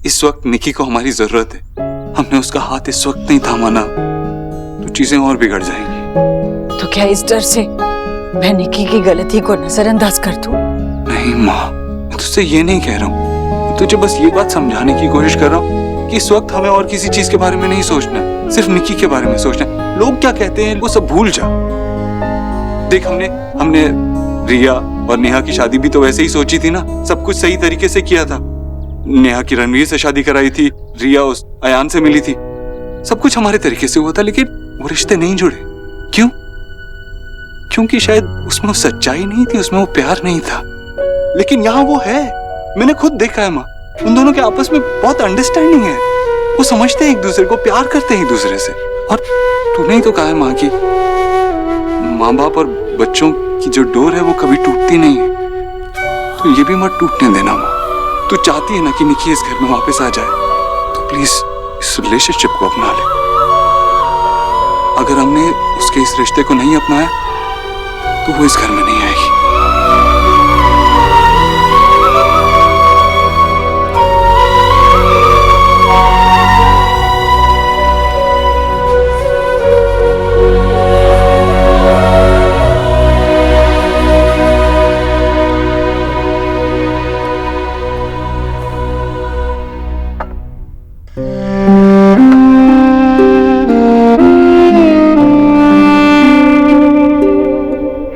इस वक्त निकी को हमारी जरूरत है। हमने उसका हाथ इस वक्त नहीं थामा ना तो चीजें और बिगड़ जाएंगी। तो क्या इस डर से मैं निकी की गलती को नजरअंदाज कर दूं? नहीं माँ, मैं तुझसे ये नहीं कह रहा हूँ, तुझे बस ये बात समझाने की कोशिश कर रहा हूँ कि इस वक्त हमें और किसी चीज के बारे में नहीं सोचना, सिर्फ निकी के बारे में सोचना है। लोग क्या कहते हैं वो सब भूल जा। देख हमने रिया और नेहा की शादी भी तो वैसे ही सोची थी ना, सब कुछ सही तरीके से किया था। नेहा की रणवीर से शादी कराई थी, रिया उस अयान से मिली थी, सब कुछ हमारे तरीके से हुआ था, लेकिन वो रिश्ते नहीं जुड़े। क्यों? क्योंकि शायद उसमें वो सच्चाई नहीं थी, उसमें वो प्यार नहीं था। लेकिन यहाँ वो है, मैंने खुद देखा है माँ, उन दोनों के आपस में बहुत अंडरस्टैंडिंग है, वो समझते हैं एक दूसरे को, प्यार करते हैं एक दूसरे से। और तूने ही तो कहा है माँ की माँ बाप और बच्चों की जो डोर है वो कभी टूटती नहीं है, तो ये भी मत टूटने देना माँ। तू चाहती है ना कि निकी इस घर में वापस आ जाए, तो प्लीज इस रिलेशनशिप को अपना ले। अगर हमने उसके इस रिश्ते को नहीं अपनाया तो वो इस घर में नहीं आएगी।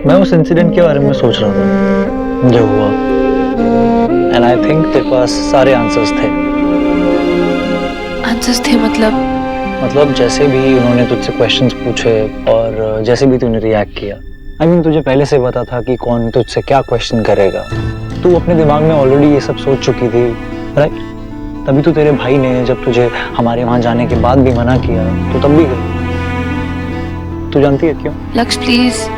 मैं उस इंसिडेंट के बारे में सोच रहा था जो हुआ, एंड आई थिंक तेरे पास सारे आंसर्स थे। आंसर्स थे मतलब जैसे भी उन्होंने तुझसे क्वेश्चंस पूछे और जैसे भी तूने रिएक्ट किया, आई मीन तुझे पहले से पता था कि कौन तुझसे क्या क्वेश्चन करेगा। तू अपने दिमाग में ऑलरेडी ये सब सोच चुकी थी, राइट? तभी तो तेरे भाई ने जब तुझे हमारे वहां जाने के बाद भी मना किया तो तब भी गई। तू जानती है क्यों? लक्ष्य प्लीज,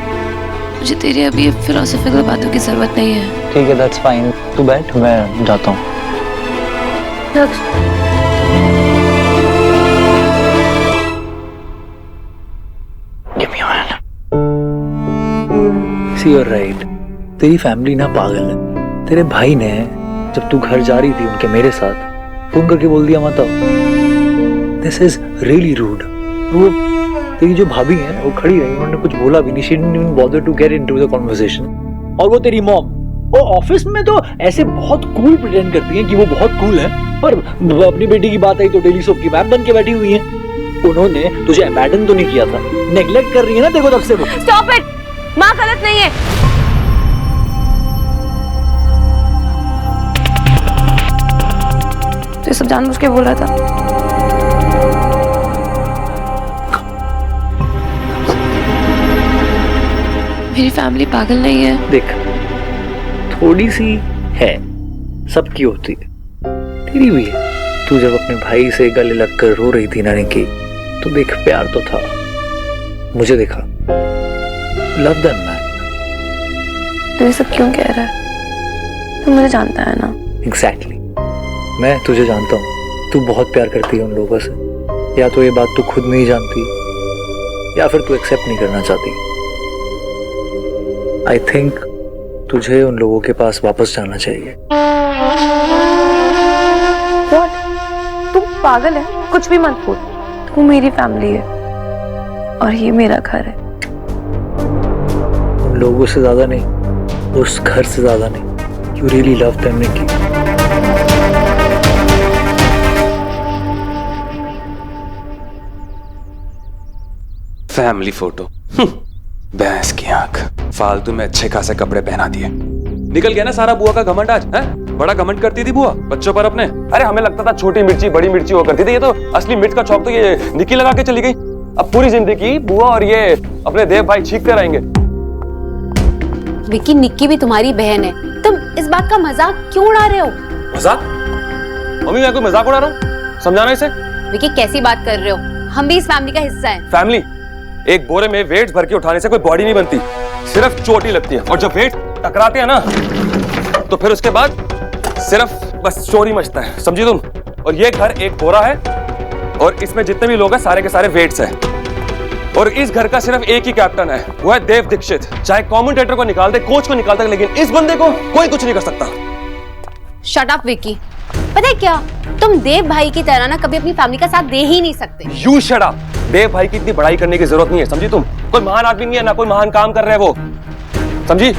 मुझे तेरी अभी फिलोसॉफिकल बातों की जरूरत नहीं है। ठीक है, दैट्स फाइन, तू बैठ, मैं जाता हूँ। Give me your hand. See, you're right. तेरी फैमिली ना पागल है। तेरे भाई ने जब तू घर जा रही थी उनके मेरे साथ फोन करके बोल दिया मत आओ। This is really rude. वो तेरी जो भाभी है वो खड़ी रही, उन्होंने कुछ बोला भी नहीं, she didn't even bother to get into the conversation। और वो तेरी मॉम, वो ऑफिस में तो ऐसे बहुत कूल प्रिटेंड करती हैं कि वो बहुत कूल है, पर अपनी बेटी की बात आई तो डेली सोप की मैम बन के बैठी हुई हैं। उन्होंने तुझे अबैंडन तो नहीं किया था, नेग्लेक्ट कर रही है ना देखो तब से वो। स्टॉप इट, माँ गलत नहीं है। तो ये सब जानबूझ के बोल रहा था। मेरी फैमिली पागल नहीं है। देख, थोड़ी सी है, सबकी होती है, तेरी भी है। तू जब अपने भाई से गले लगकर रो रही थी ना निकी, तो देख प्यार तो था, मुझे देखा, लव दैम मैन। तो ये सब क्यों कह रहा है? तू मुझे जानता है ना। एग्जैक्टली, मैं तुझे जानता हूँ, तू बहुत प्यार करती है उन लोगों से। या तो ये बात तू खुद नहीं जानती या फिर तू एक्सेप्ट नहीं करना चाहती। आई थिंक तुझे उन लोगों के पास वापस जाना चाहिए। What? तू पागल है, कुछ भी मत बोल। तू मेरी फैमिली है और ये मेरा घर है। उन लोगों से ज्यादा नहीं, उस घर से ज्यादा नहीं। You really love them, Nikki. Family photo, भैंस की आंख, फालतू में अच्छे खासे कपड़े पहना दिए। निकल गया ना सारा बुआ का घमंड आज, हैं? बड़ा घमंड करती थी बुआ बच्चों पर अपने। अरे हमें लगता था छोटी मिर्ची बड़ी मिर्ची हुआ करती थी, ये तो असली मिर्च का चौक तो ये निकी लगा के चली गई। अब पूरी जिंदगी बुआ और ये अपने देव भाई छींकते रहेंगे। विकी, निक्की भी तुम्हारी बहन है, तुम इस बात का मजाक क्यों उड़ा रहे हो? मजाक? मम्मी मैं कोई मजाक उड़ा रहा हूँ? समझाना इसे। विकी कैसी बात कर रहे हो? हम भी इस फैमिली का हिस्सा हैं। फैमिली? एक बोरे में वेट्स भर के उठाने से कोई बॉडी नहीं बनती, सिर्फ चोटी लगती है। और जब वेट टकराते हैं ना तो फिर उसके बाद सिर्फ बस चोरी मचता है, समझी तुम? और ये घर एक बोरा है और इसमें जितने भी लोग हैं सारे के सारे वेट्स हैं। और इस घर का सिर्फ एक ही कैप्टन है, वो है देव दीक्षित। चाहे कमेंटेटर को निकाल दे, कोच को निकाल दे, लेकिन इस बंदे को कोई कुछ नहीं कर सकता। शट अप विकी, पता है क्या, तुम देव भाई की तरह ना कभी अपनी फैमिली का साथ दे ही नहीं सकते। You shut up. देव भाई की इतनी बड़ाई करने की जरूरत नहीं है, समझी तुम? कोई महान आदमी नहीं है, ना कोई महान काम कर रहे हैं वो, समझी?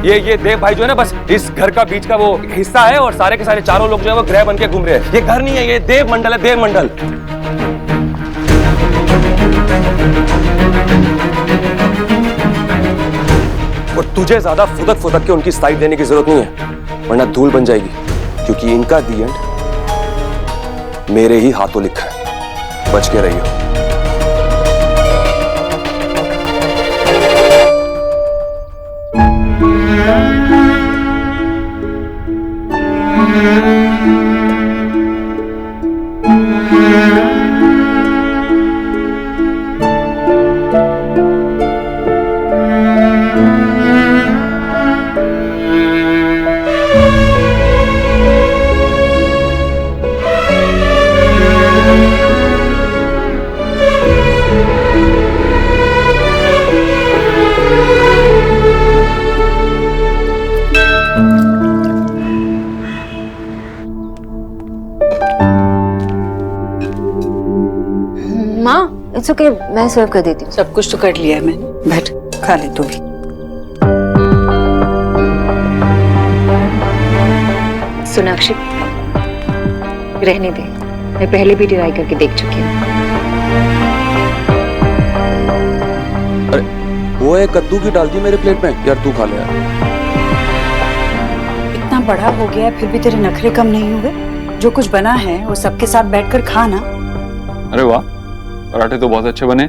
ये देव भाई जो है ना, बस इस घर का बीच का वो हिस्सा है, और सारे के सारे चारों लोग जो है वो ग्रह बन के घूम रहे हैं। ये घर नहीं है, ये देव मंडल है, देव मंडल। और तुझे ज्यादा फुदक फुदक के उनकी साइड देने की जरूरत नहीं है, वरना धूल बन जाएगी, क्योंकि इनका दी एंड मेरे ही हाथों लिखा है। बच के रहियो। माँ इट्स ओके, मैं सर्व कर देती हूँ। सब कुछ तो कर लिया है मैंने, बैठ खा ले तू भी। सोनाक्षी रहने दे, मैं पहले भी ट्राई करके देख चुकी हूँ। अरे वो है कद्दू की डाल दी मेरे प्लेट में, यार तू खा ले यार। इतना बड़ा हो गया है फिर भी तेरे नखरे कम नहीं हुए। जो कुछ बना है वो सबके साथ बैठकर खाना। अरे वाह, पराठे तो बहुत अच्छे बने।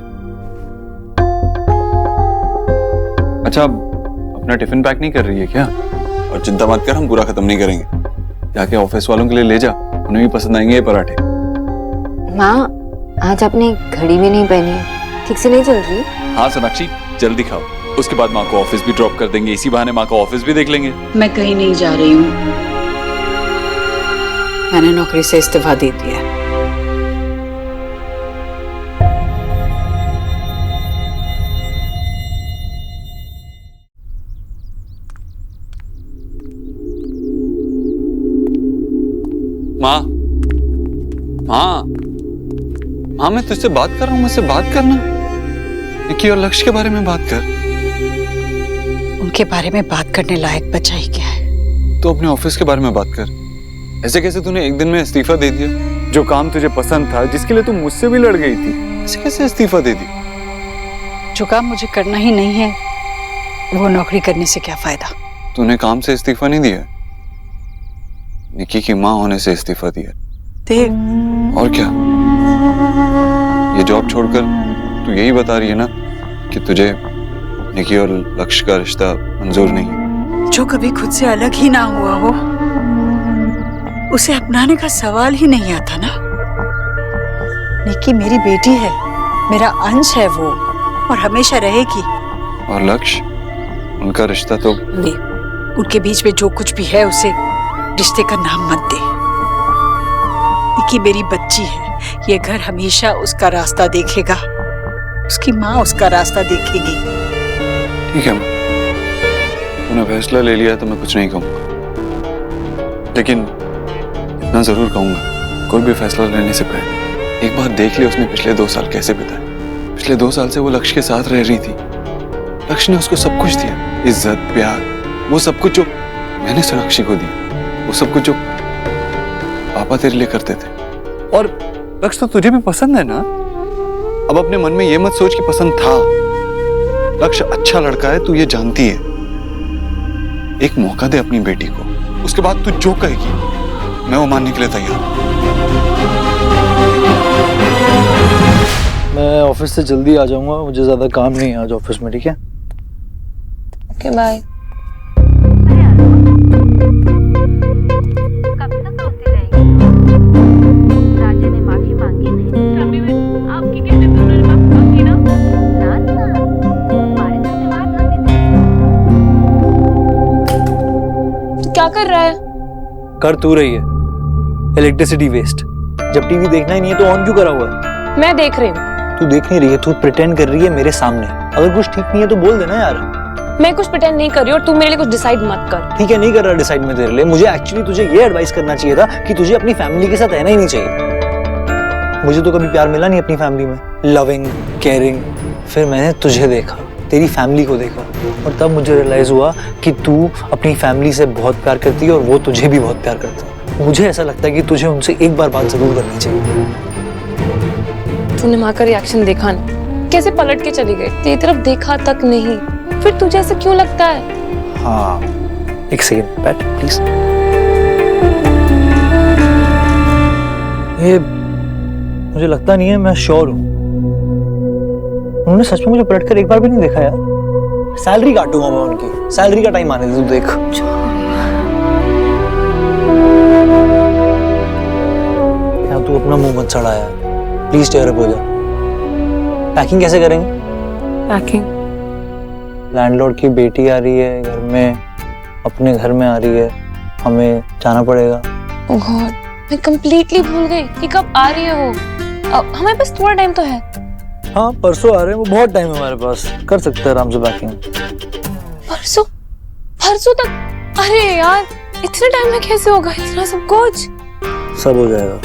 अच्छा, अपना टिफिन पैक नहीं कर रही है क्या? और चिंता मत कर, हम पूरा खत्म नहीं करेंगे। जाके ऑफिस वालों के लिए ले जा, उन्हें भी पसंद आएंगे ये पराठे। माँ आज आपने घड़ी भी नहीं पहनी है, ठीक से नहीं चल रही? हाँ सोनाक्षी, जल्दी खाओ, उसके बाद माँ को ऑफिस भी ड्रॉप कर देंगे, इसी बहाने माँ का ऑफिस भी देख लेंगे। मैं कहीं नहीं जा रही हूँ, मैंने नौकरी से इस्तीफा दे दिया है। माँ, माँ, माँ, मैं तुझसे बात कर रहा हूँ, मुझसे बात करना। निकी और लक्ष्य के बारे में बात कर। उनके बारे में बात करने लायक बचा ही क्या है? तो अपने ऑफिस के बारे में बात कर। ऐसे कैसे तूने एक दिन में इस्तीफा दे दिया? जो काम तुझे पसंद था, जिसके लिए तू मुझसे भी लड़ गई थी, ऐसे कैसे इस्तीफा दे दी? जो काम मुझे करना ही नहीं है, वो नौकरी करने से क्या फायदा? तूने काम से इस्तीफा नहीं दिया, निकी की माँ होने से इस्तीफा दिया। देव, और क्या, ये जॉब छोड़कर तू यही बता रही है ना कि तुझे निकी और लक्ष्य का रिश्ता मंजूर नहीं है? जो कभी खुद से अलग ही ना हुआ हो, उसे अपनाने का सवाल ही नहीं आता ना। निकी मेरी बेटी है, मेरा अंश है वो, और हमेशा रहेगी। और लक्ष्य, उनका रिश्ता तो देव, उनके बीच में जो कुछ भी है उसे रिश्ते का नाम मत दे। निकी मेरी बच्ची है, ये घर हमेशा उसका रास्ता देखेगा, उसकी माँ उसका रास्ता देखेगी। ठीक है माँ, तूने फैसला ले लिया तो मैं कुछ नहीं कहूंगा, लेकिन इतना जरूर कहूंगा, कोई भी फैसला लेने से पहले एक बार देख ले उसने पिछले 2 साल कैसे बिताए। पिछले 2 साल से वो लक्ष्य के साथ रह रही थी, लक्ष्य ने उसको सब कुछ दिया, इज्जत, प्यार, वो सब कुछ जो मैंने सोनाक्षी को दिया, वो सब कुछ जो पापा तेरे लिए करते थे। और लक्ष्य तो तुझे भी पसंद है ना? अब अपने मन में ये मत सोच कि पसंद था। लक्ष्य अच्छा लड़का है, तू ये जानती है। एक मौका दे अपनी बेटी को, उसके बाद तू जो कहेगी मैं वो मानने के लिए तैयार हूं। मैं ऑफिस से जल्दी आ जाऊंगा, मुझे ज्यादा काम नहीं है आज ऑफिस में, ठीक है? Okay bye. कब तक रोती रहेगी? राजा ने माफी मांगी नहीं। कभी भी आपकी कहने पे उन्होंने माफी मांगी ना? ना ना, हमारे साथ में बात करती थी। क्या कर रहा है? कर तू रही है इलेक्ट्रिसिटी वेस्ट। जब टीवी देखना ही नहीं है तो ऑन क्यों करा हुआ है? मैं देख रही हूँ। तू देख नहीं रही है, तू प्रिटेंड कर रही है मेरे सामने। अगर कुछ ठीक नहीं है तो बोल देना यार। मैं कुछ प्रिटेंड नहीं कर रही और तू मेरे लिए कुछ डिसाइड मत कर। ठीक है, नहीं कर रहा डिसाइड मैं तेरे लिए। मुझे एक्चुअली तुझे ये एडवाइस करना चाहिए था कि तुझे अपनी फैमिली के साथ रहना ही नहीं चाहिए। मुझे तो कभी प्यार मिला नहीं अपनी फैमिली में, लविंग केयरिंग। फिर मैंने तुझे देखा, तेरी फैमिली को देखा, और तब मुझे रियलाइज हुआ कि तू अपनी फैमिली से बहुत प्यार करती है और वो तुझे भी बहुत प्यार करता है। मुझे ऐसा लगता है कि तुझे उनसे एक बार बात जरूर करनी चाहिए। तूने माँ का रिएक्शन देखा ना, कैसे पलट के चली गई, तेरी तरफ देखा तक नहीं। फिर तुझे ऐसा क्यों लगता है? हाँ, एक सेकेंड बैठ प्लीज। ये मुझे लगता नहीं है, मैं श्योर हूँ उन्होंने सच में मुझे पलटकर एक बार भी नहीं देखा यार। सैलरी काटूंगा मैं उनकी, सैलरी का टाइम आने दे तू देख। यार तू अपना मुंह मत चढ़ा यार, प्लीज टेयर अप हो जा। पैकिंग कैसे करेंगे? पैकिंग? लैंडलॉर्ड की बेटी आ रही है घर में, अपने घर में आ रही है, हमें जाना पड़ेगा। ओह गॉड, मैं कंप्लीटली भूल गई कि कब आ रही है वो। अब हमारे पास थोड़ा टाइम तो है। हाँ परसों आ रहे हैं, वो बहुत टाइम है हमारे पास, कर सकते हैं आराम से पैकिंग। परसों? परसों तक? अरे यार इतने टाइम में कैसे होगा इतना सब कुछ? सब हो जाएगा,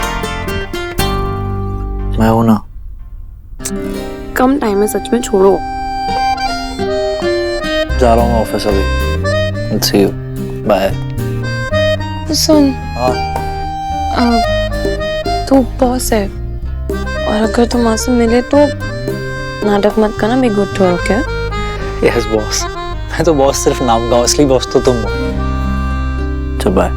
मैं हूं ना। कम टाइम है सच में, छोड़ो। जा रहा हूँ ऑफिस अभी। See you. Bye. सुन, हाँ तू बॉस है और अगर तुम माँ से मिले तो नाटक मत करना, be good to her, okay? Yes boss, मैं तो बॉस सिर्फ नाम का, असली बॉस तो तुम हो। चल बाय।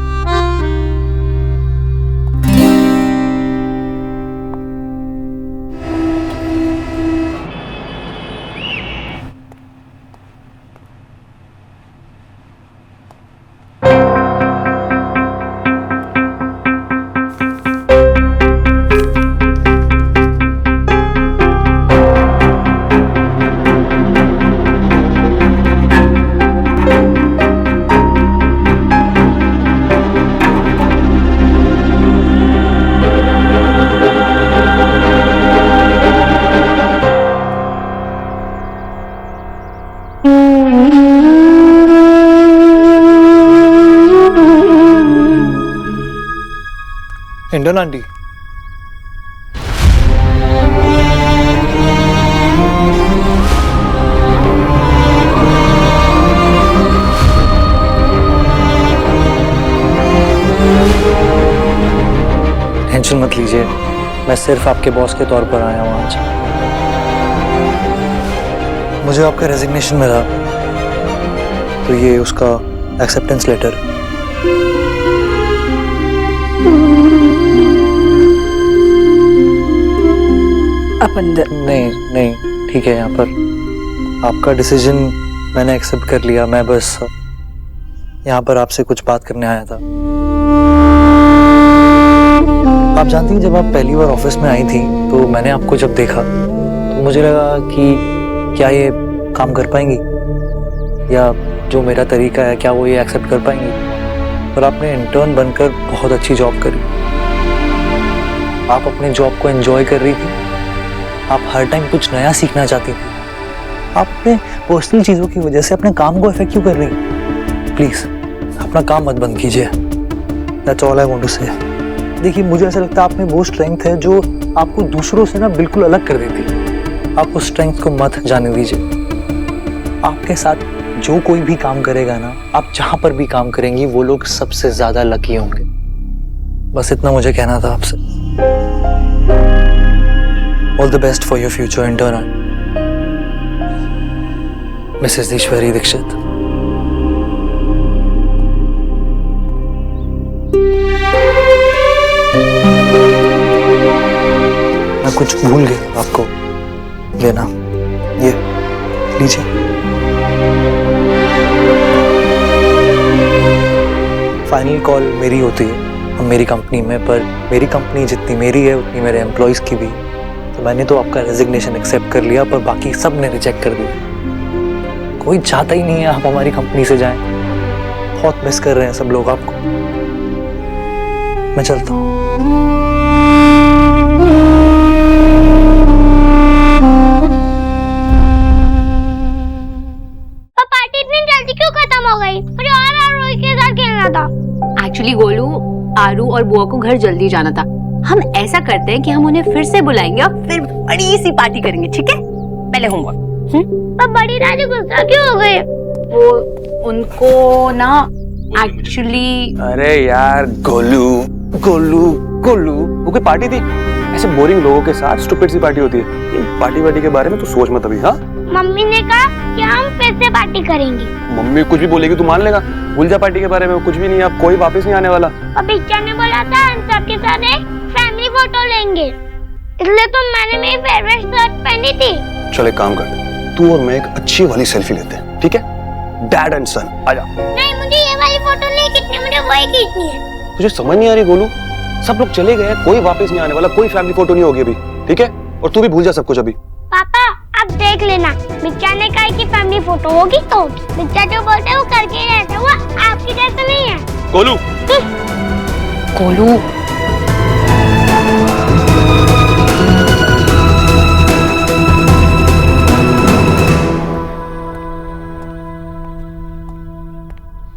इंडियन आंटी, टेंशन मत लीजिए, मैं सिर्फ आपके बॉस के तौर पर आया हूँ आज। मुझे आपका रेजिग्नेशन मिला, तो ये उसका एक्सेप्टेंस लेटर। आप अंदर। नहीं नहीं ठीक है, यहाँ पर आपका डिसीजन मैंने एक्सेप्ट कर लिया। मैं बस यहाँ पर आपसे कुछ बात करने आया था। आप जानती हैं, जब आप पहली बार ऑफिस में आई थी तो मैंने आपको जब देखा तो मुझे लगा कि क्या ये काम कर पाएंगी, या जो मेरा तरीका है क्या वो ये एक्सेप्ट कर पाएंगी। पर आपने इंटर्न बनकर बहुत अच्छी जॉब करी, आप अपने जॉब को एंजॉय कर रही थी, आप हर टाइम कुछ नया सीखना चाहती थी। आप अपने पर्सनल चीज़ों की वजह से अपने काम को इफेक्ट क्यों कर रही? प्लीज़ अपना काम मत बंद कीजिए। That's all I want to say. देखिए मुझे ऐसा लगता है आप में वो स्ट्रेंथ है जो आपको दूसरों से ना बिल्कुल अलग कर देती। आप उस स्ट्रेंथ को मत जाने दीजिए। आपके साथ जो कोई भी काम करेगा ना, आप जहाँ पर भी काम करेंगी वो लोग सबसे ज़्यादा लकी होंगे। बस इतना मुझे कहना था आपसे। All the best for your future intern, Mrs. Ishwari Dikshit. मैं कुछ भूल गया आपको लेना, ये लीजिए। फाइनल कॉल मेरी होती है हम मेरी कंपनी में, पर मेरी कंपनी जितनी मेरी है उतनी मेरे एम्प्लॉयज की भी। तो मैंने तो आपका रेजिग्नेशन एक्सेप्ट कर लिया, पर बाकी सब ने रिजेक्ट कर दिया। कोई चाहता ही नहीं है आप हमारी कंपनी से जाएं। बहुत मिस कर रहे हैं सब लोग आपको। मैं चलता हूँ। पार्टी इतनी एक्चुअली गोलू, आरू और बुआ को घर जल्दी जाना था। हम ऐसा करते हैं कि हम उन्हें फिर से बुलाएंगे और फिर बड़ी सी पार्टी करेंगे, ठीक है? पहले होमवर्क। पर बड़ी दादी गुस्सा क्यों हो गई? वो उनको ना एक्चुअली अरे यार गोलू गोलू गोलू, वो कोई पार्टी थी? ऐसे बोरिंग लोगों के साथ स्टूपिड सी पार्टी होती है। ये पार्टी के बारे में तू सोच मत अभी। हाँ, मम्मी ने कहा कि हम फिर से पार्टी करेंगे। मम्मी कुछ भी बोलेगी तू मान लेगा? भूल जा पार्टी के बारे में, कुछ भी नहीं, अब कोई वापस नहीं आने वाला। और पिक्चर ने बोला था हम सबके साथ एक फैमिली फोटो लेंगे, इसलिए तो मैंने मेरी फेवरेट शर्ट पहनी थी। चल एक काम करते, तू और मैं एक अच्छी वाली सेल्फी लेते हैं, ठीक है? डैड एंड सन, आजा। नहीं, मुझे ये वाली फोटो नहीं खींचनी, मुझे वही खींचनी है। तुझे समझ नहीं आ रही गोलू? सब लोग चले गए, कोई वापस नहीं आने वाला, कोई फैमिली फोटो नहीं होगी अभी, ठीक है? और तू भी भूल जा सब कुछ अभी। पापा अब देख लेना, बिच्चा ने कहा कि फैमिली फोटो होगी तो होगी। बिच्चा जो बोलते हैं वो करके ही रहते हैं, वो आपकी जैसा नहीं है। गोलू गोलू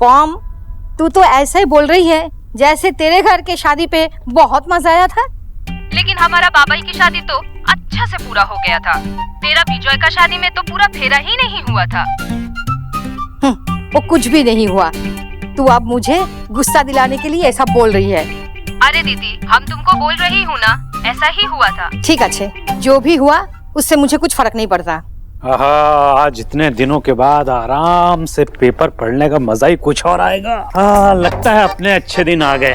पॉम, तू तो ऐसा ही बोल रही है जैसे तेरे घर के शादी पे बहुत मजा आया था। लेकिन हमारा बाबल की शादी तो अच्छा से पूरा हो गया था। तेरा विजय का शादी में तो पूरा फेरा ही नहीं हुआ था। वो कुछ भी नहीं हुआ। तू अब मुझे गुस्सा दिलाने के लिए ऐसा बोल रही है। अरे दीदी, हम तुमको बोल रही हूँ ना, ऐसा ही हुआ था। ठीक अच्छे, जो भी हुआ उससे मुझे कुछ फर्क नहीं पड़ता। आज इतने दिनों के बाद आराम से पेपर पढ़ने का मजा ही कुछ और आएगा। लगता है अपने अच्छे दिन आ गए।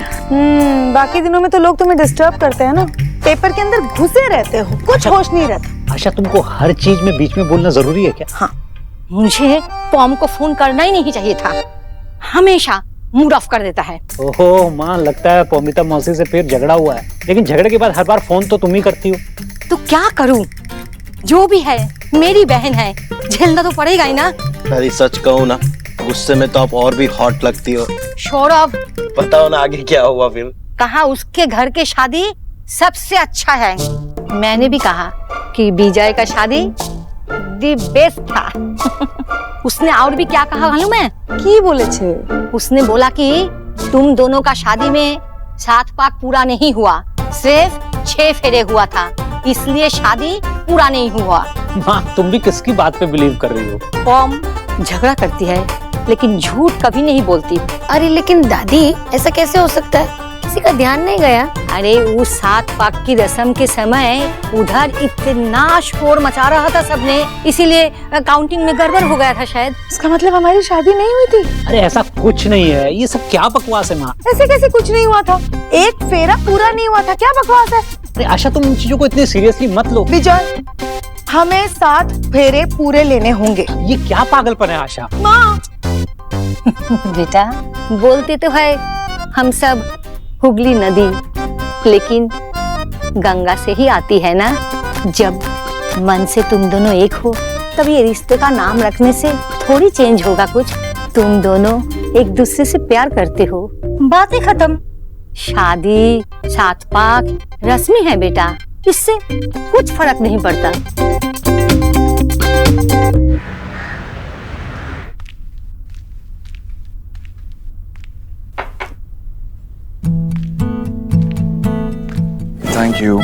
बाकी दिनों में तो लोग तुम्हें डिस्टर्ब करते हैं ना, पेपर के अंदर घुसे रहते हो, कुछ होश नहीं रहता। आशा, तुमको हर चीज में बीच में बोलना जरूरी है क्या? हाँ, मुझे पॉम को फोन करना ही नहीं चाहिए था, हमेशा मूड ऑफ कर देता है। ओहो माँ, लगता है पौमिता मौसी से फिर झगड़ा हुआ है। लेकिन झगड़े के बाद हर बार फोन तो तुम ही करती हो। तो क्या करूं, जो भी है मेरी बहन है, झेलना तो पड़ेगा ही ना। अरे सच कहूँ ना, गुस्से में तो आप और भी हॉट लगती हो। सौरभ, बताओ ना आगे क्या हुआ फिर? कहा उसके घर के शादी सबसे अच्छा है। मैंने भी कहा कि विजय का शादी दी बेस्ट था। उसने और भी क्या कहा मालूम है? की बोले छे? उसने बोला कि तुम दोनों का शादी में 7 पाक पूरा नहीं हुआ, सिर्फ 6 फेरे हुआ था, इसलिए शादी पूरा नहीं हुआ। माँ, तुम भी किसकी बात पे बिलीव कर रही हो? पॉम झगड़ा करती है लेकिन झूठ कभी नहीं बोलती। अरे लेकिन दादी, ऐसा कैसे हो सकता है? किसी का ध्यान नहीं गया? अरे उस 7 पाक की रस्म के समय उधर इतना शोर मचा रहा था सबने, इसीलिए काउंटिंग में गड़बड़ हो गया था शायद। इसका मतलब हमारी शादी नहीं हुई थी? अरे ऐसा कुछ नहीं है, ये सब क्या बकवास है माँ? ऐसे कैसे कुछ नहीं हुआ था? एक फेरा पूरा नहीं हुआ था, क्या बकवास है? अरे आशा, तुम इन चीजों को इतनी सीरियसली मत लो। विजय, हमें 7 फेरे पूरे लेने होंगे। ये क्या पागलपन है आशा? माँ, बेटा बोलते तो है हम सब हुगली नदी, लेकिन गंगा से ही आती है ना। जब मन से तुम दोनों एक हो तब ये रिश्ते का नाम रखने से थोड़ी चेंज होगा कुछ। तुम दोनों एक दूसरे से प्यार करते हो, बातें खत्म। शादी 7 पाक रस्मी है बेटा, इससे कुछ फर्क नहीं पड़ता। Thank you.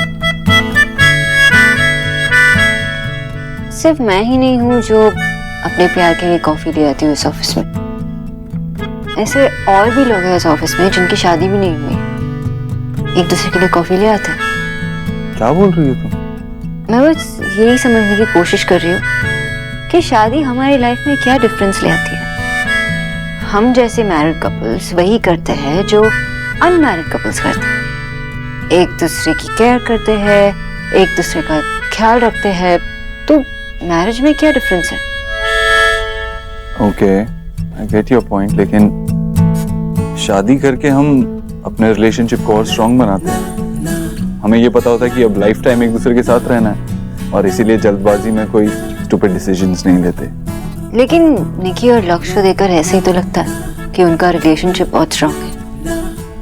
सिर्फ मैं ही नहीं हूँ जो अपने प्यार के लिए कॉफी ले आती हूँ इस ऑफिस में। ऐसे और भी लोग हैं इस ऑफिस में जिनकी शादी भी नहीं हुई, एक दूसरे के लिए कॉफी ले आते हैं। क्या बोल रही हो तुम? मैं बस यही समझने की कोशिश कर रही हूँ कि शादी हमारी लाइफ में क्या डिफरेंस ले आती है। हम जैसे मैरिड कपल्स वही करते हैं जो अनमैरिड कपल्स करते हैं। एक दूसरे की केयर करते हैं, एक दूसरे का ख्याल रखते हैं। तो मैरिज में क्या डिफरेंस है? Okay, I get your point, लेकिन शादी करके हम अपने रिलेशनशिप को और स्ट्रॉन्ग बनाते हैं। हमें ये पता होता है कि अब लाइफ टाइम एक दूसरे के साथ रहना है, और इसीलिए जल्दबाजी में कोई स्टूपिड डिसीजंस नहीं लेते। लेकिन निकी और लक्ष्य को देखकर ऐसे ही तो लगता है कि उनका रिलेशनशिप बहुत स्ट्रॉन्ग है,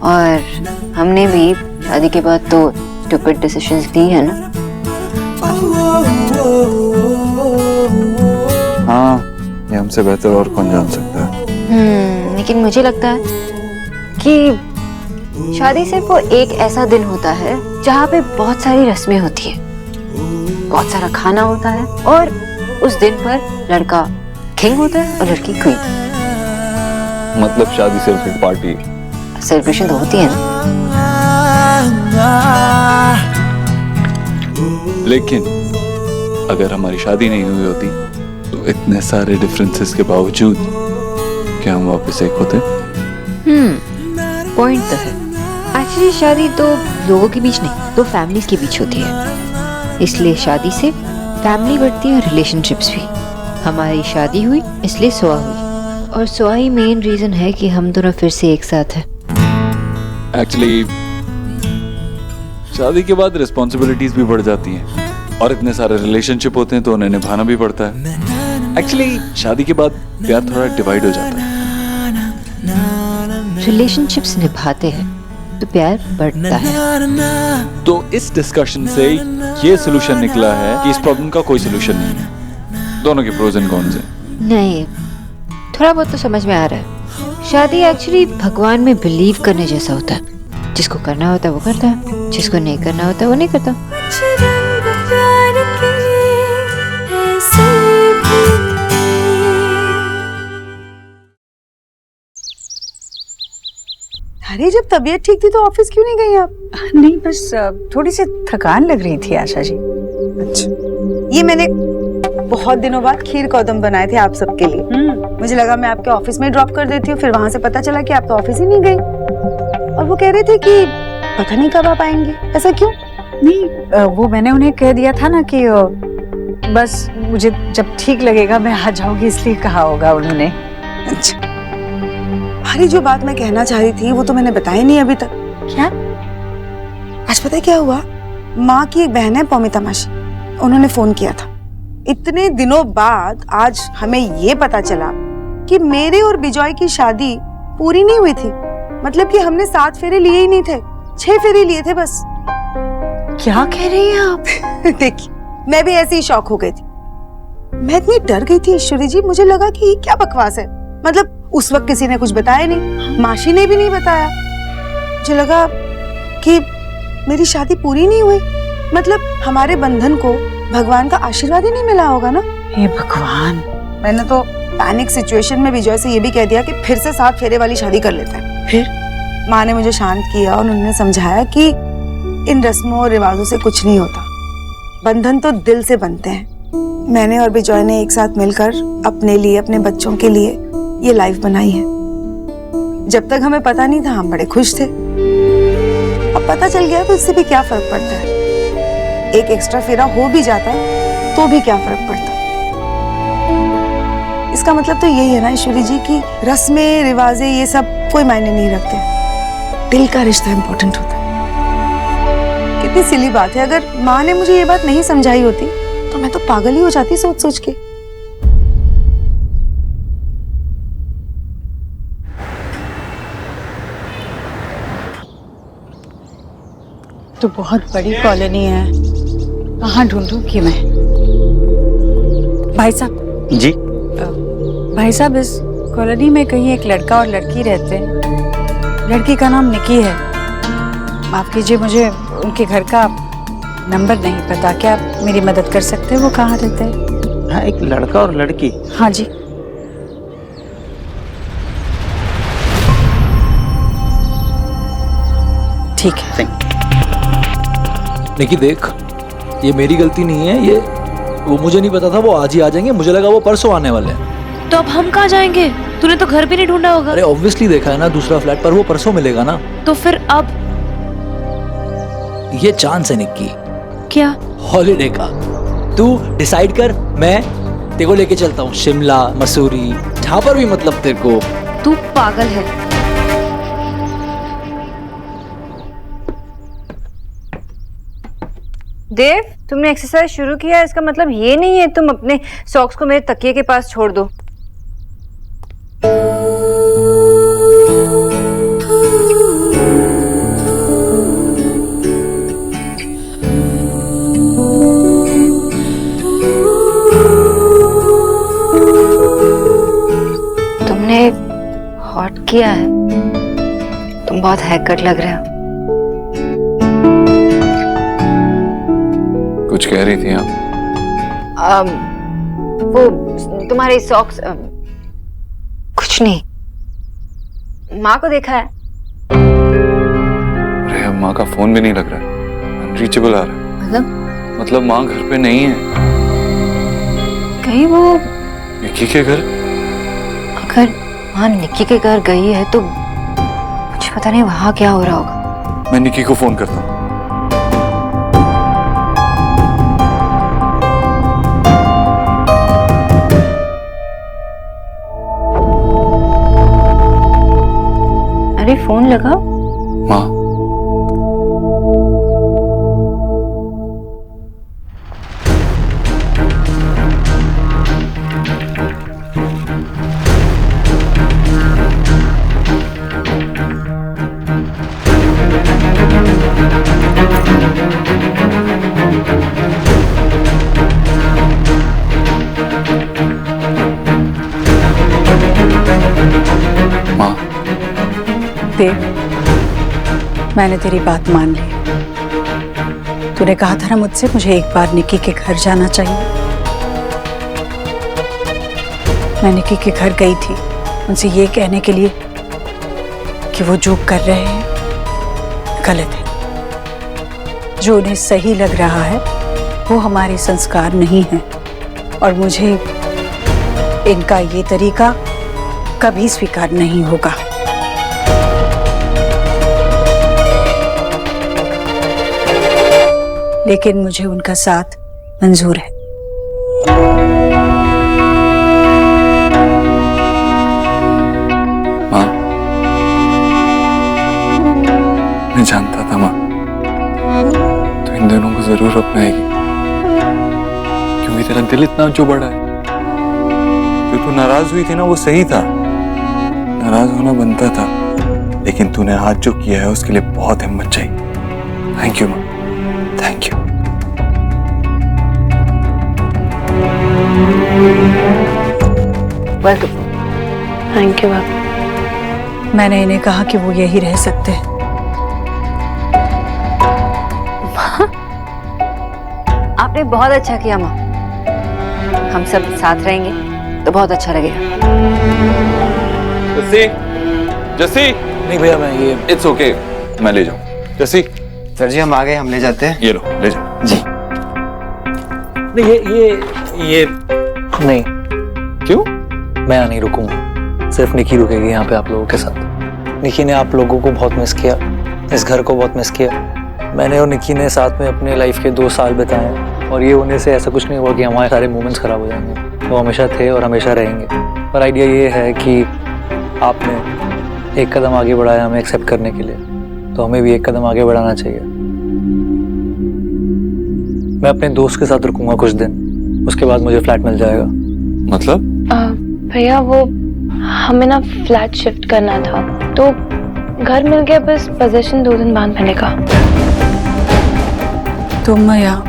और हमने भी शादी के बाद तो स्टूपिड डिसीजंस ली है ना। हाँ, ये हमसे बेहतर और कौन जान सकता है। लेकिन मुझे लगता है कि शादी सिर्फ वो एक ऐसा दिन होता है जहाँ पे बहुत सारी रस्में होती है, बहुत सारा खाना होता है, और उस दिन पर लड़का किंग होता है और लड़की क्वीन। मतलब शादी सिर्फ एक पार्टी, सेलिब्रेशन तो होती है ना। लेकिन अगर हमारी शादी नहीं हुई होती तो इतने सारे डिफरेंसेस के बावजूद क्या हम वापस एक होते? पॉइंट तो है। एक्चुअली शादी तो लोगों के बीच नहीं, दो फैमिलीज के बीच होती है, इसलिए शादी से फैमिली बढ़ती है, रिलेशनशिप्स भी। हमारी शादी हुई इसलिए सुहा हुई, और सुहा ही मेन रीजन है कि हम दोनों फिर से एक साथ हैं। एक्चुअली शादी के बाद रिस्पॉन्सिबिलिटीज भी बढ़ जाती हैं और इतने सारे रिलेशनशिप होते हैं तो उन्हें निभाना भी पड़ता है। एक्चुअली शादी के बाद प्यार थोड़ा डिवाइड हो जाता है। रिलेशनशिप्स निभाते हैं तो प्यार बढ़ता है। तो इस डिस्कशन से ये सोल्यूशन निकला है कि इस प्रॉब्लम का कोई सोल्यूशन नहीं है, दोनों के प्रोज एंड कॉन्स हैं। नहीं, थोड़ा बहुत तो समझ में आ रहा है। शादी एक्चुअली भगवान में बिलीव करने जैसा होता है, जिसको करना होता है वो करता है, जिसको नहीं करना होता है वो नहीं करता। अरे जब तबीयत ठीक थी तो ऑफिस क्यों नहीं गई आप? नहीं, बस थोड़ी सी थकान लग रही थी आशा जी। अच्छा, ये मैंने बहुत दिनों बाद खीर कौदम बनाए थे आप सबके लिए। मुझे लगा मैं आपके ऑफिस में ड्रॉप कर देती हूँ, फिर वहां से पता चला कि आप तो ऑफिस ही नहीं गई, और वो कह रहे थे कि पता नहीं कब आप आएंगे। ऐसा क्यों? नहीं, वो मैंने उन्हें कह दिया था ना कि बस मुझे जब ठीक लगेगा मैं आ जाऊंगी, इसलिए कहा होगा उन्होंने। अच्छा, अरे जो बात मैं कहना चाह रही थी वो तो मैंने बताई नहीं अभी तक। क्या? आज पता है क्या हुआ? माँ की एक बहन है पौमिता मासी, उन्होंने फोन किया था। इतने दिनों बाद आज हमें ये पता चला कि मेरे और बिजॉय की शादी पूरी नहीं हुई थी। मतलब कि हमने 7 फेरे लिए ही नहीं थे, 6 फेरे लिए थे बस। क्या कह रही हैं आप? देखिए, मैं भी ऐसे ही शॉक हो गई थी। मैं इतनी डर गई थी ईश्वरी जी, मुझे लगा कि ये क्या बकवास है। मतलब उस वक्त किसी ने कुछ बताया नहीं, मासी ने भी नहीं बताया। मुझे लगा कि मेरी शादी पूरी नहीं हुई, मतलब हमारे बंधन को भगवान का आशीर्वाद ही नहीं मिला होगा ना। हे भगवान! मैंने तो पैनिक सिचुएशन में विजय से ये भी कह दिया कि फिर से 7 फेरे वाली शादी कर लेते हैं। फिर माँ ने मुझे शांत किया और उन्होंने समझाया कि इन रस्मों और रिवाजों से कुछ नहीं होता, बंधन तो दिल से बनते हैं। मैंने और विजय ने एक साथ मिलकर अपने लिए, अपने बच्चों के लिए ये लाइफ बनाई है। जब तक हमें पता नहीं था हम बड़े खुश थे, अब पता चल गया तो इससे भी क्या फर्क पड़ता है। एक एक्स्ट्रा फेरा हो भी जाता तो भी क्या फर्क पड़ता। इसका मतलब तो यही है ना ईश्वरी जी कि रस्में रिवाजें ये सब कोई मायने नहीं रखते, दिल का रिश्ता इंपॉर्टेंट होता है। कितनी सिली बात है, अगर माँ ने मुझे ये बात नहीं समझाई होती तो मैं तो पागल ही हो जाती सोच सोच के। तो बहुत बड़ी कॉलोनी है, कहाँ ढूंढूंगी मैं? भाई साहब जी। भाई साहब, इस कॉलोनी में कहीं एक लड़का और लड़की रहते हैं। लड़की का नाम निकी है। माफ कीजिए, मुझे उनके घर का नंबर नहीं पता, क्या आप मेरी मदद कर सकते हैं? वो कहाँ रहते हैं? हाँ, एक लड़का और लड़की। हाँ जी। ठीक है। निकी देख, ये मेरी गलती नहीं है, ये वो मुझे नहीं पता था वो आज ही आ जाएंगे, मुझे लगा वो परसों आने वाले हैं। तो अब हम कहाँ जाएंगे? तूने तो घर भी नहीं ढूंढा होगा। अरे ऑब्वियसली देखा है ना दूसरा फ्लैट, पर वो परसों मिलेगा ना। तो फिर अब ये चांस है निक्की, क्या? हॉलीडे का। तू डिसाइड कर, मैं तेरे को लेके चलता हूँ शिमला, मसूरी, जहाँ पर भी मतलब तेरे को। तू पागल है। देव, तुमने एक्सरसाइज शुरू किया, इसका मतलब ये नहीं है तुम अपने सॉक्स को मेरे तकिए के पास छोड़ दो। तुमने हॉट किया है, तुम बहुत हैकट लग रहे हो। कुछ कह रही थी आप? वो तुम्हारे सॉक्स कुछ नहीं। माँ को देखा है? अरे अब माँ का फोन भी नहीं लग रहा है, अनरीचेबल आ रहा है। मतलब माँ घर पे नहीं है। कहीं वो निक्की के घर? अगर माँ निक्की के घर गई है तो मुझे पता नहीं वहां क्या हो रहा होगा। मैं निक्की को फोन करता हूँ। अरे फोन लगा। माँ मैंने तेरी बात मान ली। तूने कहा था ना मुझसे, मुझे एक बार निक्की के घर जाना चाहिए। मैं निक्की के घर गई थी उनसे ये कहने के लिए कि वो जो कर रहे हैं गलत है। जो उन्हें सही लग रहा है वो हमारे संस्कार नहीं है, और मुझे इनका ये तरीका कभी स्वीकार नहीं होगा। लेकिन मुझे उनका साथ मंजूर है। माँ, मैं जानता था माँ, तो इन दोनों को जरूर अपनाएगी, क्योंकि तेरा दिल इतना जो बड़ा है। जो तू नाराज हुई थी ना, वो सही था, नाराज होना बनता था, लेकिन तूने आज जो किया है उसके लिए बहुत हिम्मत चाहिए। थैंक यू माँ, thank you. Welcome. Thank you बाबा। मैंने इन्हें कहा कि वो यही रह सकते हैं। आपने बहुत अच्छा किया माँ। हम सब साथ रहेंगे तो बहुत अच्छा लगेगा। जस्सी, जस्सी। नहीं भैया, मैं ये इट्स ओके, मैं ले जाऊं। जस्सी। सर जी हम आ गए, हम ले जाते हैं। ये लो, ले जाओ जी। नहीं, ये नहीं। क्यों? मैं यहाँ नहीं रुकूंगा, सिर्फ निकी रुकेगी यहाँ पे आप लोगों के साथ। निकी ने आप लोगों को बहुत मिस किया, इस घर को बहुत मिस किया। मैंने और निकी ने साथ में अपने लाइफ के 2 साल बिताए, और ये होने से ऐसा कुछ नहीं हुआ कि हमारे सारे मोमेंट्स खराब हो जाएंगे। वो हमेशा थे और हमेशा रहेंगे। पर आइडिया ये है कि आपने एक कदम आगे बढ़ाया हमें एक्सेप्ट करने के लिए, तो हमें भी एक कदम आगे बढ़ाना चाहिए। मैं अपने दोस्त के साथ रुकूंगा कुछ दिन, उसके बाद मुझे फ्लैट मिल जाएगा। मतलब? भैया वो हमें ना फ्लैट शिफ्ट करना था, तो घर मिल गया, बस पोजीशन 2 दिन बाद मिलेगा। तुम यहाँ,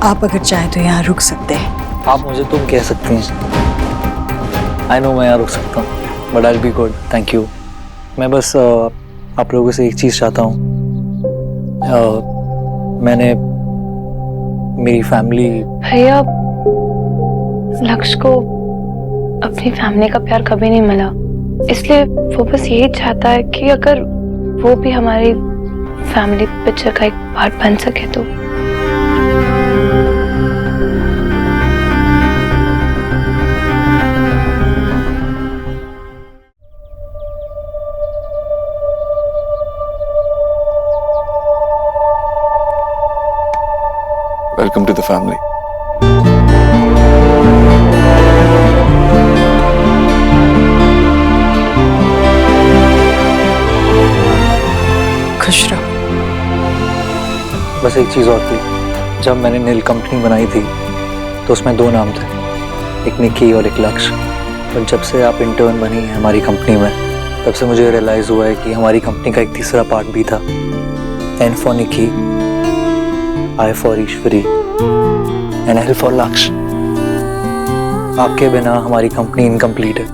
आप अगर चाहे तो यहाँ रुक सकते हैं। आप मुझे तुम कह सकती हैं। आई नो मैं यहाँ रुक सकता हूँ, but I will be good, thank you. मैं बस आप लोगों से एक चीज़ चाहता हूँ। मैंने मेरी फैमिली। भैया लक्ष्य को अपनी फैमिली का प्यार कभी नहीं मिला, इसलिए वो बस यही चाहता है कि अगर वो भी हमारी फैमिली पिक्चर का एक पार्ट बन सके तो। Welcome to the family. खुश रहो। बस एक चीज़ और थी, जब मैंने नील कंपनी बनाई थी तो उसमें 2 नाम थे, एक निकी और एक लक्ष्य। और जब से आप इंटर्न बनी है हमारी कंपनी में, तब से मुझे रियलाइज़ हुआ है कि हमारी कंपनी का एक तीसरा पार्ट भी था। N for Nikki, I for Ishwari, and L for लक्ष्य। आपके बिना हमारी कंपनी इनकम्प्लीट है,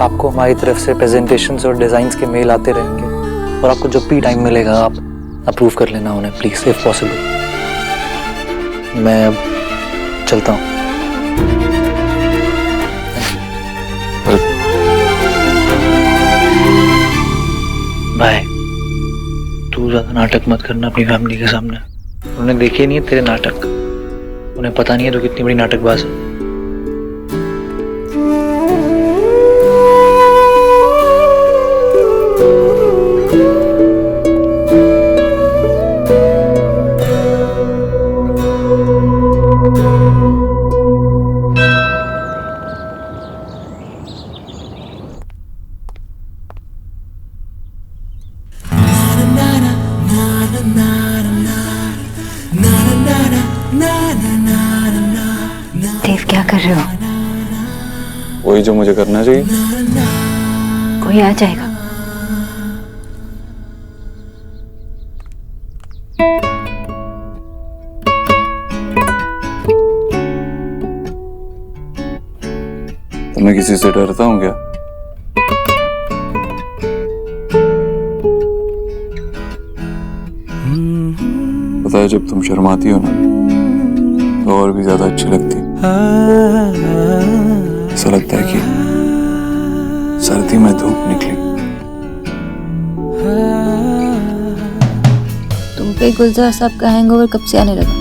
आपको हमारी तरफ से प्रेजेंटेशंस और डिजाइन्स के मेल आते रहेंगे और आपको जब भी टाइम मिलेगा आप अप्रूव कर लेना उन्हें प्लीज, इफ पॉसिबल। मैं अब चलता हूँ। बाय। तू ज्यादा नाटक मत करना अपनी फैमिली के सामने। उन्हें देखे नहीं है तेरे नाटक, उन्हें पता नहीं है तू कितनी बड़ी नाटकबाज है। देव क्या कर रहे हो? वही जो मुझे करना चाहिए। कोई आ जाएगा। तो मैं किसी से डरता हूँ क्या? पता है जब तुम शर्माती हो ना तो और भी ज्यादा अच्छी लगती। ऐसा लगता है कि सर्दी में धूप निकली। तुम पे गुलजार साहब का हैंगओवर कब से आने लगा?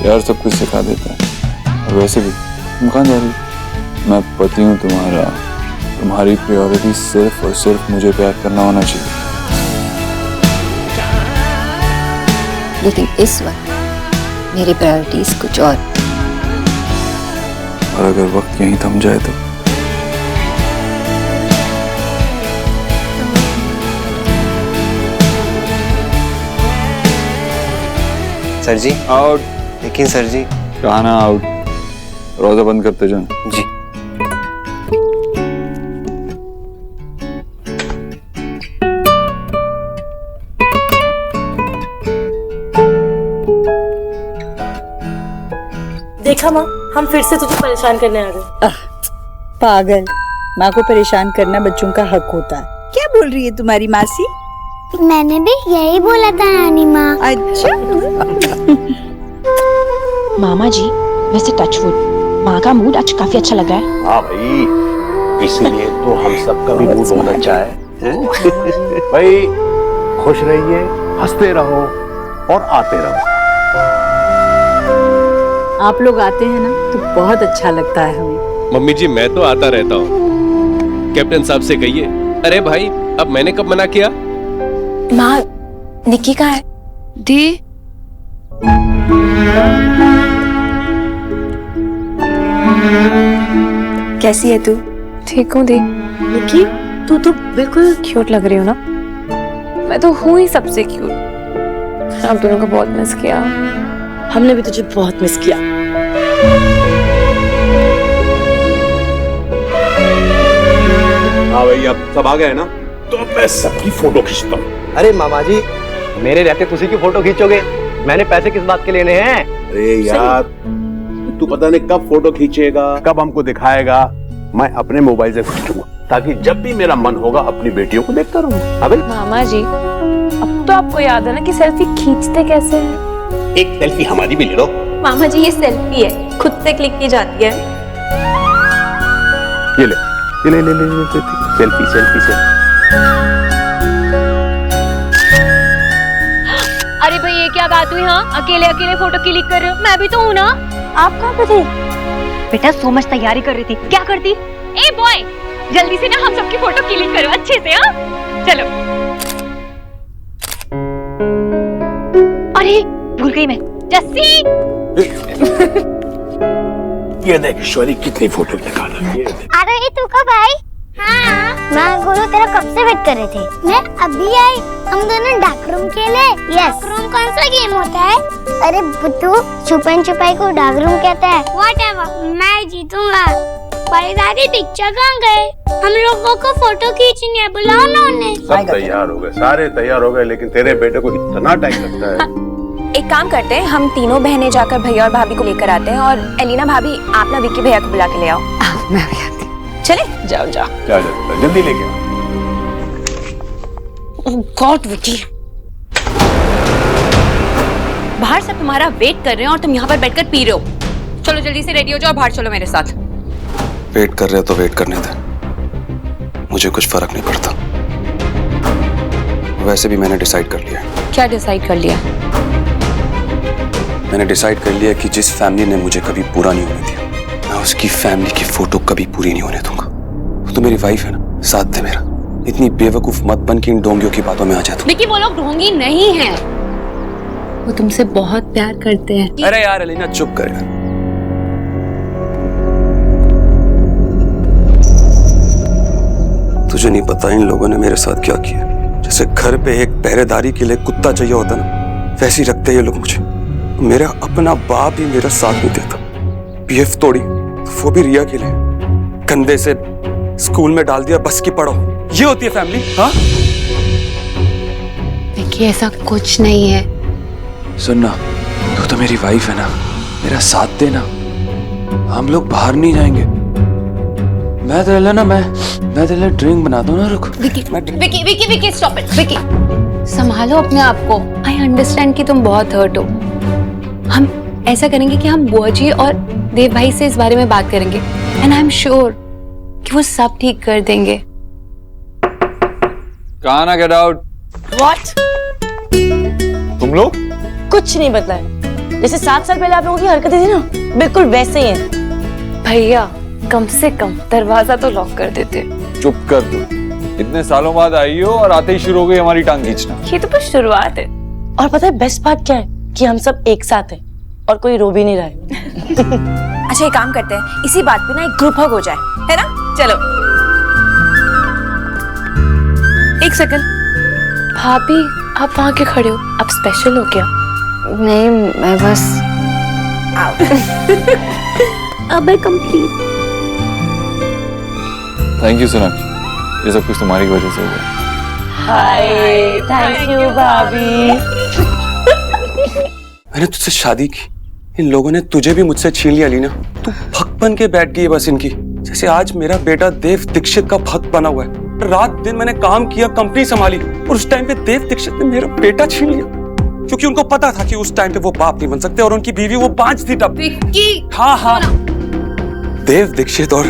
यार सब कुछ सिखा देता है। और वैसे भी तुम कहाँ जा रही? मैं पति हूँ तुम्हारा, तुम्हारी प्रायोरिटी सिर्फ और सिर्फ मुझे प्यार करना होना चाहिए। लेकिन इस वक्त मेरी प्रायोरिटीज कुछ और अगर वक्त यहीं थम जाए तो? सर जी आउट। लेकिन सर जी कहाँ ना आउट, रोजा बंद करते जाओ। जी। देखा माँ, हम फिर से तुझे परेशान करने आ गए। पागल, माँ को परेशान करना बच्चों का हक होता है। क्या बोल रही है तुम्हारी मासी? मैंने भी यही बोला था नानी माँ। अच्छा। मामा जी, वैसे टचवुड, माँ का मूड आज काफी अच्छा लग रहा है। हाँ भाई, इसीलिए तो हम सबका भी मूड बहुत अच्छा है। भाई खुश रहिए, हंसते रहो और आते रहो। आप लोग आते हैं ना तो बहुत अच्छा लगता है हमें। मम्मी जी मैं तो आता रहता हूँ, कैप्टन साहब से कहिए। अरे भाई अब मैंने कब मना किया? माँ, निक्की कहाँ है? दी कैसी है तू? ठीक हूँ दी। निक्की, तू तो बिल्कुल क्यूट लग रही हो ना? मैं तो हूँ ही सबसे क्यूट। आप दोनों को बहुत मिस किया। हमने भी तुझे बहुत मिस किया। हाँ भाई अब सब आ गए ना, तो मैं सबकी फोटो खींचता हूँ। अरे मामा जी, मेरे रहते तुझी की फोटो खींचोगे? मैंने पैसे किस बात के लेने हैं? अरे यार तू पता नहीं कब फोटो खींचेगा, कब हमको दिखाएगा। मैं अपने मोबाइल से खींचूंगा ताकि जब भी मेरा मन होगा अपनी बेटियों को देखता रहूंगा। अबे मामा जी, अब तो आपको याद है ना कि सेल्फी खींचते कैसे हैं? एक सेल्फी हमारी भी ले लो। मामा जी, ये सेल्फी है, खुद से क्लिक की जाती है। ये ले ले ले ले ले सेल्फी सेल्फी से। अरे भाई ये क्या बात हुई? हाँ, अकेले अकेले फोटो क्लिक कर रहे हो? मैं भी तो हूँ ना। आप कहाँ पे थे? बेटा सो मच तैयारी कर रही थी। क्या करती? ए बॉय, जल्दी से ना हम सबकी फोटो क्लिक करो अच्छे से। हाँ चलो। अरे भूल गई मैं। जस्सी ये देख ईश्वरी कितनी फोटो निकाला। अरे तू कब आई? हाँ, मैं गोलू तेरा कब से वेट कर रहे थे। मैं अभी आई। हम दोनों डार्क रूम खेले। यस। रूम कौन सा गेम होता है? अरे बुद्धू, छुपन छुपाई को डार्क रूम कहता है। व्हाटएवर, मैं जीतूंगा। बड़ी दादी टीचर कहाँ गए? हम लोगों को फोटो खींचनी है, बुलाओ ना उन्हें। सब तैयार हो गए, सारे तैयार हो गए, लेकिन तेरे बेटे को इतना टाइम लगता है। एक काम करते हैं, हम तीनों बहनें जाकर भैया और भाभी को लेकर आते हैं, और एलिना भाभी आप ना विक्की भैया को बुला के ले आओ। मैं भी आती हूँ। चले जाओ जाओ। जल्दी लेके आओ। गॉड विक्की, बाहर सब तुम्हारा वेट कर रहे हैं और तुम यहाँ पर बैठकर पी रहे हो। चलो जल्दी से रेडी हो जाओ और बाहर चलो मेरे साथ। वेट कर रहे हो तो वेट करने दे, मुझे कुछ फर्क नहीं पड़ता। वैसे भी मैंने डिसाइड कर लिया है। क्या डिसाइड कर लिया? मैंने डिसाइड कर लिया कि जिस फैमिली ने मुझे कभी पूरा नहीं होने दिया, मैं उसकी फैमिली की फोटो कभी पूरी नहीं होने दूंगा। तो मेरी वाइफ है ना, साथ दे मेरा। इतनी बेवकूफ मत बन कि इन डोंगियों की बातों में आ जाता। विक्की वो लोग ढोंगी नहीं है, वो तुमसे बहुत प्यार करते हैं। अरे यार एलिना चुप कर यार। तुझे नहीं पता इन लोगों ने मेरे साथ क्या किया। जैसे घर पे एक पहरेदारी के लिए कुत्ता चाहिए होता ना, वैसे ही रखते ये लोग मुझे। मेरा अपना बाप ही मेरा साथ नहीं देता। पीएफ तोड़ी, वो भी रिया के लिए। कंधे से स्कूल में डाल दिया, बस की पढ़ो। ये होती है फैमिली? हाँ विक्की ऐसा कुछ नहीं है। सुनना, तू तो मेरी वाइफ है ना, मेरा साथ देना। हम लोग बाहर नहीं जाएंगे। मैं तेरे लिए ना मैं तेरे लिए ड्रिंक बनाता हूँ ना। रुक विक्की विक्की विक्की विक्की स्टॉप इट। विक्की संभालो अपने आप को। आई अंडरस्टैंड कि तुम बहुत हर्ट हो। हम ऐसा करेंगे कि हम बुआ जी और देव भाई से इस बारे में बात करेंगे, एंड आई एम श्योर कि वो सब ठीक कर देंगे। काना गेट आउट। What? तुम लोग कुछ नहीं बदला है। जैसे 7 साल पहले आप लोगों की हरकतें थी ना, बिल्कुल वैसे ही हैं। भैया कम से कम दरवाजा तो लॉक कर देते। चुप कर दो। इतने सालों बाद आई हो और आते ही शुरू हो गई हमारी टांग खींचना। ये तो बस शुरुआत है। और पता है बेस्ट बात क्या है? कि हम सब एक साथ हैं और कोई रो भी नहीं रहा है। अच्छा एक काम करते हैं, इसी बात पे ना एक ग्रुप हग हो जाए, है ना? चलो। एक सेकंड, भाभी आप वहाँ के खड़े हो, आप स्पेशल हो क्या? नहीं, मैं बस अब है कंप्लीट। थैंक यू सोनाक्षी, ये सब कुछ तुम्हारी वजह से हुआ। हाय, थैंक यू भाभी। मैंने तुझसे शादी की, इन लोगों ने तुझे भी मुझसे छीन लिया लीना। तू भक्त बन के बैठ गई है बस इनकी। जैसे आज मेरा बेटा देव दीक्षित का भक्त बना हुआ है। रात दिन मैंने काम किया, कंपनी संभाली, और उस टाइम पे देव दीक्षित ने मेरा बेटा छीन लिया, क्योंकि उनको पता था कि उस टाइम पे वो बाप नहीं बन सकते और उनकी बीवी वो बांझ थी तब। हाँ हाँ, देव दीक्षित और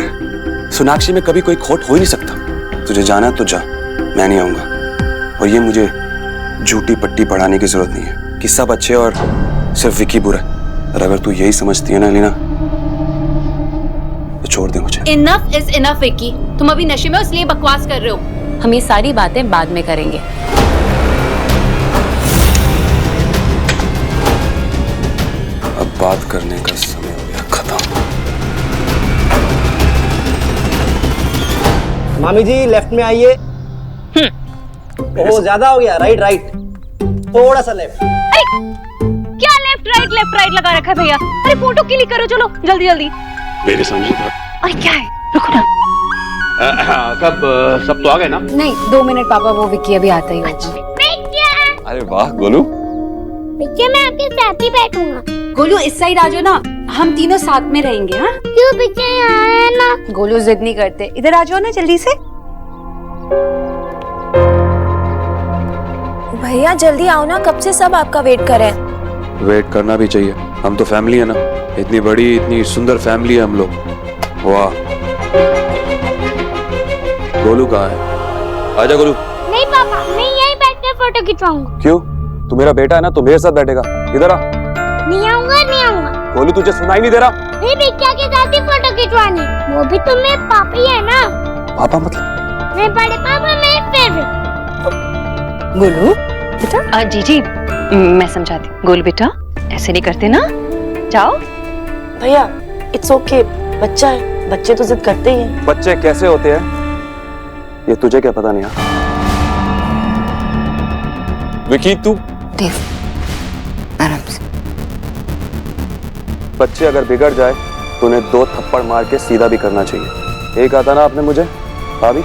सोनाक्षी में कभी कोई खोट हो ही नहीं सकता। तुझे जाना तो जा, मैं नहीं आऊंगा। और ये मुझे झूठी पट्टी पढ़ाने की जरूरत नहीं है कि सब अच्छे और सिर्फ विकी बुरा। और अगर तू यही समझती है ना लीना, तो छोड़ दे मुझे। इनफ इज इनफ विक्की, तुम अभी नशे में हो इसलिए बकवास कर रहे हो। हम ये सारी बातें बाद में करेंगे। अब बात करने का समय हो गया खत्म। मामी जी लेफ्ट में आइए। ओह ज्यादा हो गया, राइट राइट, थोड़ा सा लेफ्ट। क्या लेफ्ट राइट लगा रखा है भैया? अरे फोटो क्लिक करो, चलो जल्दी जल्दी। मेरे समझ अरे क्या है, रुको ना। सब तो आ गए ना? नहीं 2 मिनट पापा, वो विक्की अभी आता ही होगा। अरे वाह गोलू, भैया मैं आपके साथ ही बैठूंगा। गोलू इस साइड आ जाओ ना, हम तीनों साथ में रहेंगे। हाँ क्यों भैया यहाँ है ना? गोलू जिद नहीं करते, इधर आ जाओ ना जल्दी से। भैया जल्दी आओ ना, कब से सब आपका वेट कर रहे हैं। वेट करना भी चाहिए, हम तो फैमिली है ना। इतनी बड़ी इतनी सुंदर फैमिली है हम लोग। वाह, गोलू कहाँ है? आजा गोलू। नहीं पापा, मैं यहीं बैठ कर फोटो खिंचवाऊंगा। क्यों? तू मेरा बेटा है ना, तू मेरे साथ बैठेगा। इधर आ। नहीं आऊंगा। गोलू तुझे सुनाई नहीं दे रहा? नहीं भैया के साथ ही फोटो खिंचवानी, वो भी तो मेरे पापा ही है ना। पापा मतलब? मैं बड़े पापा, मेरे फेवरेट। गोलू बेटा। जी मैं समझाती हूँ। गोलू बेटा ऐसे नहीं करते ना, जाओ। भैया इट्स ओके, बच्चा है, बच्चे तो जिद करते ही हैं। बच्चे कैसे होते हैं ये तुझे क्या पता नहीं? विकी तू देव आराम से। बच्चे अगर बिगड़ जाए तो उन्हें 2 थप्पड़ मार के सीधा भी करना चाहिए। एक आता ना आपने मुझे भाभी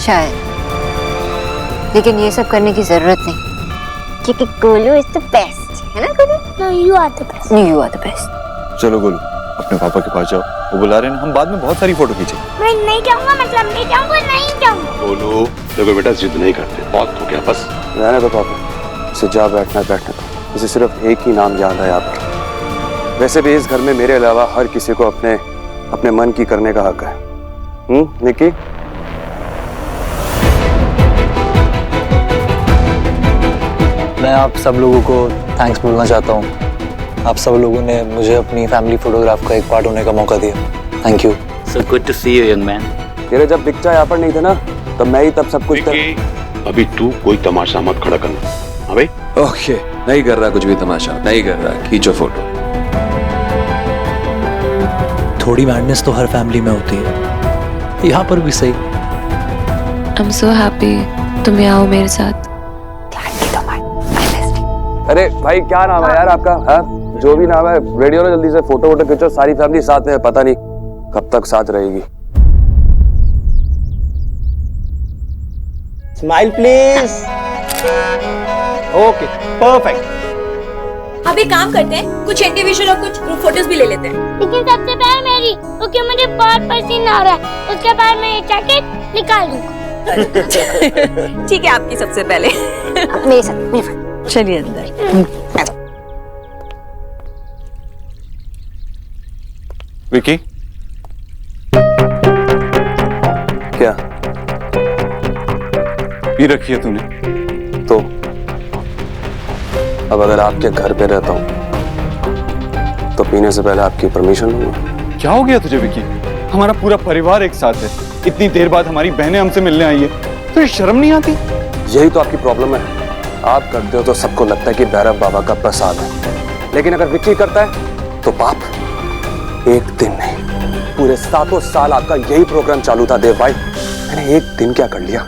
शायद, लेकिन ये सब करने की जरूरत नहीं, क्योंकि गोलू इज द बेस्ट, है ना Golu? No, you are the best. No, you are the best. चलो गोलू, अपने पापा के पास जाओ, वो बुला रहे हैं, हम बाद में बहुत सारी फोटो खींचेंगे। मैं नहीं जाऊंगा, मतलब नहीं जाऊंगा, नहीं जाऊंगा। बोलो देखो बेटा, जिद नहीं करते, बहुत हो गया बस। रहने दो पापा, इसे जा बैठना है बैठने दो। इसे सिर्फ एक ही नाम याद है यहाँ पर। वैसे भी इस घर में मेरे अलावा हर किसी को अपने मन की करने का हक है। निकी? मैं आप सब लोगों को थैंक्स बोलना चाहता हूँ। आप सब लोगों ने मुझे अपनी फैमिली फोटोग्राफ का एक पार्ट होने का मौका दिया। Thank you. So good to see you, young man. तेरे जब बिक्चा यहाँ पर नहीं थे ना, तब मैं ही तब सब कुछ अभी तू कोई तमाशा मत खड़ा करना। हाँ भाई? ओके, नहीं कर रहा कुछ भी तमाशा, नहीं कर रहा, खींचो फोटो। थोड़ी मैडनेस तो हर फैमिली में होती है, यहाँ पर भी सही। I'm so happy तुम यहाँ हो मेरे साथ। अरे भाई क्या नाम है यार आपका? हाँ, जो भी नाम है रेडियो में जल्दी से फोटो वोटो खींचो, सारी फैमिली साथ में है, पता नहीं कब तक साथ रहेगी। Smile please. Okay perfect. अब एक काम करते हैं, कुछ इंडिविजुअल और कुछ ग्रुप फोटोज भी ले लेते हैं। लेकिन सबसे पहले मेरी, क्योंकि मुझे बहुत पसीना आ रहा है। उसके बाद मैं ये जैकेट निकाल दूंगा। ठीक है, आपकी सबसे पहले। मेरे साथ। चलिए अंदर। विकी, क्या पी रखी है तूने? तो अब अगर आपके घर पे रहता हूँ तो पीने से पहले आपकी परमिशन लूंगा। क्या हो गया तुझे विकी? हमारा पूरा परिवार एक साथ है, इतनी देर बाद हमारी बहनें हमसे मिलने आई है, तो ये शर्म नहीं आती? यही तो आपकी प्रॉब्लम है, आप करते हो तो सबको लगता है कि भैरव बाबा का प्रसाद है, लेकिन अगर विक्की करता है तो पाप। एक दिन नहीं, पूरे 7 साल आपका यही प्रोग्राम चालू था देव भाई। मैंने एक दिन क्या कर लिया,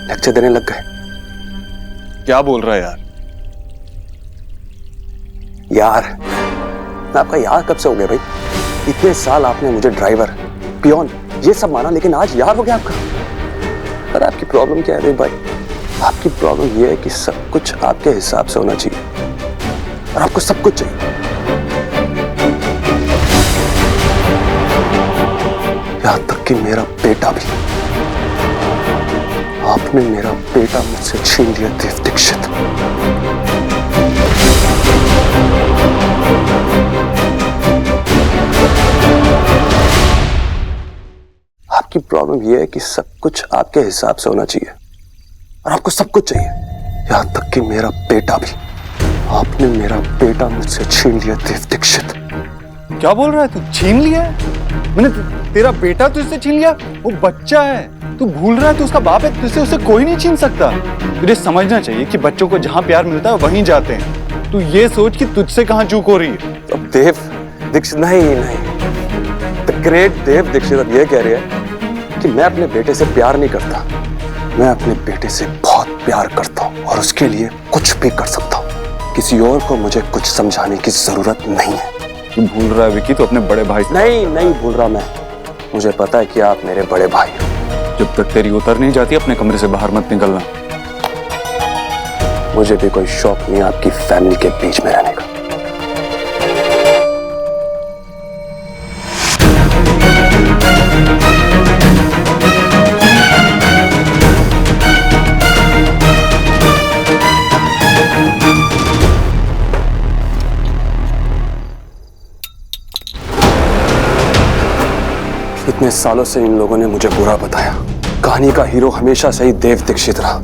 लेक्चर देने लग गए। क्या बोल रहा है यार? यार मैं आपका यार कब से हो गया भाई? इतने साल आपने मुझे ड्राइवर, पियोन ये सब माना, लेकिन आज यार हो गया आपका। पर आपकी प्रॉब्लम क्या है देव भाई? आपकी प्रॉब्लम ये है कि सब कुछ आपके हिसाब से होना चाहिए, और आपको सब कुछ चाहिए। यहां तक कि मेरा बेटा भी। आपने मेरा बेटा मुझसे छीन लिया देव दीक्षित। आपकी प्रॉब्लम यह है कि सब कुछ आपके हिसाब से होना चाहिए, और आपको सब कुछ चाहिए, यहां तक कि मेरा बेटा भी। आपने मेरा बेटा मुझसे छीन लिया देव दीक्षित। क्या बोल रहा है तू? छीन लिया है? मैंने तेरा बेटा तुझसे छीन लिया? वो बच्चा है, तू भूल रहा है तू उसका बाप है, तुझसे उसे कोई नहीं छीन सकता। तुझे समझना चाहिए कि बच्चों को जहां प्यार मिलता है वहीं जाते हैं। तू ये सोच कि तुझसे कहां चूक हो रही है। अब देव दीक्षित नहीं, द ग्रेट देव दीक्षित अब ये कह रहे हैं कि मैं अपने बेटे से प्यार नहीं करता। मैं अपने बेटे से बहुत प्यार करता हूँ, और उसके लिए कुछ भी कर सकता हूँ। किसी और को मुझे कुछ समझाने की जरूरत नहीं है। तू भूल रहा है विकी, तो अपने बड़े भाई से। नहीं भूल रहा मैं। मुझे पता है कि आप मेरे बड़े भाई हो। जब तक तेरी उतर नहीं जाती अपने कमरे से बाहर मत निकलना। मुझे भी कोई शौक नहीं आपकी फैमिली के बीच में रहने का। इतने सालों से इन लोगों ने मुझे बुरा बताया। कहानी का हीरो हमेशा से ही देव दीक्षित रहा।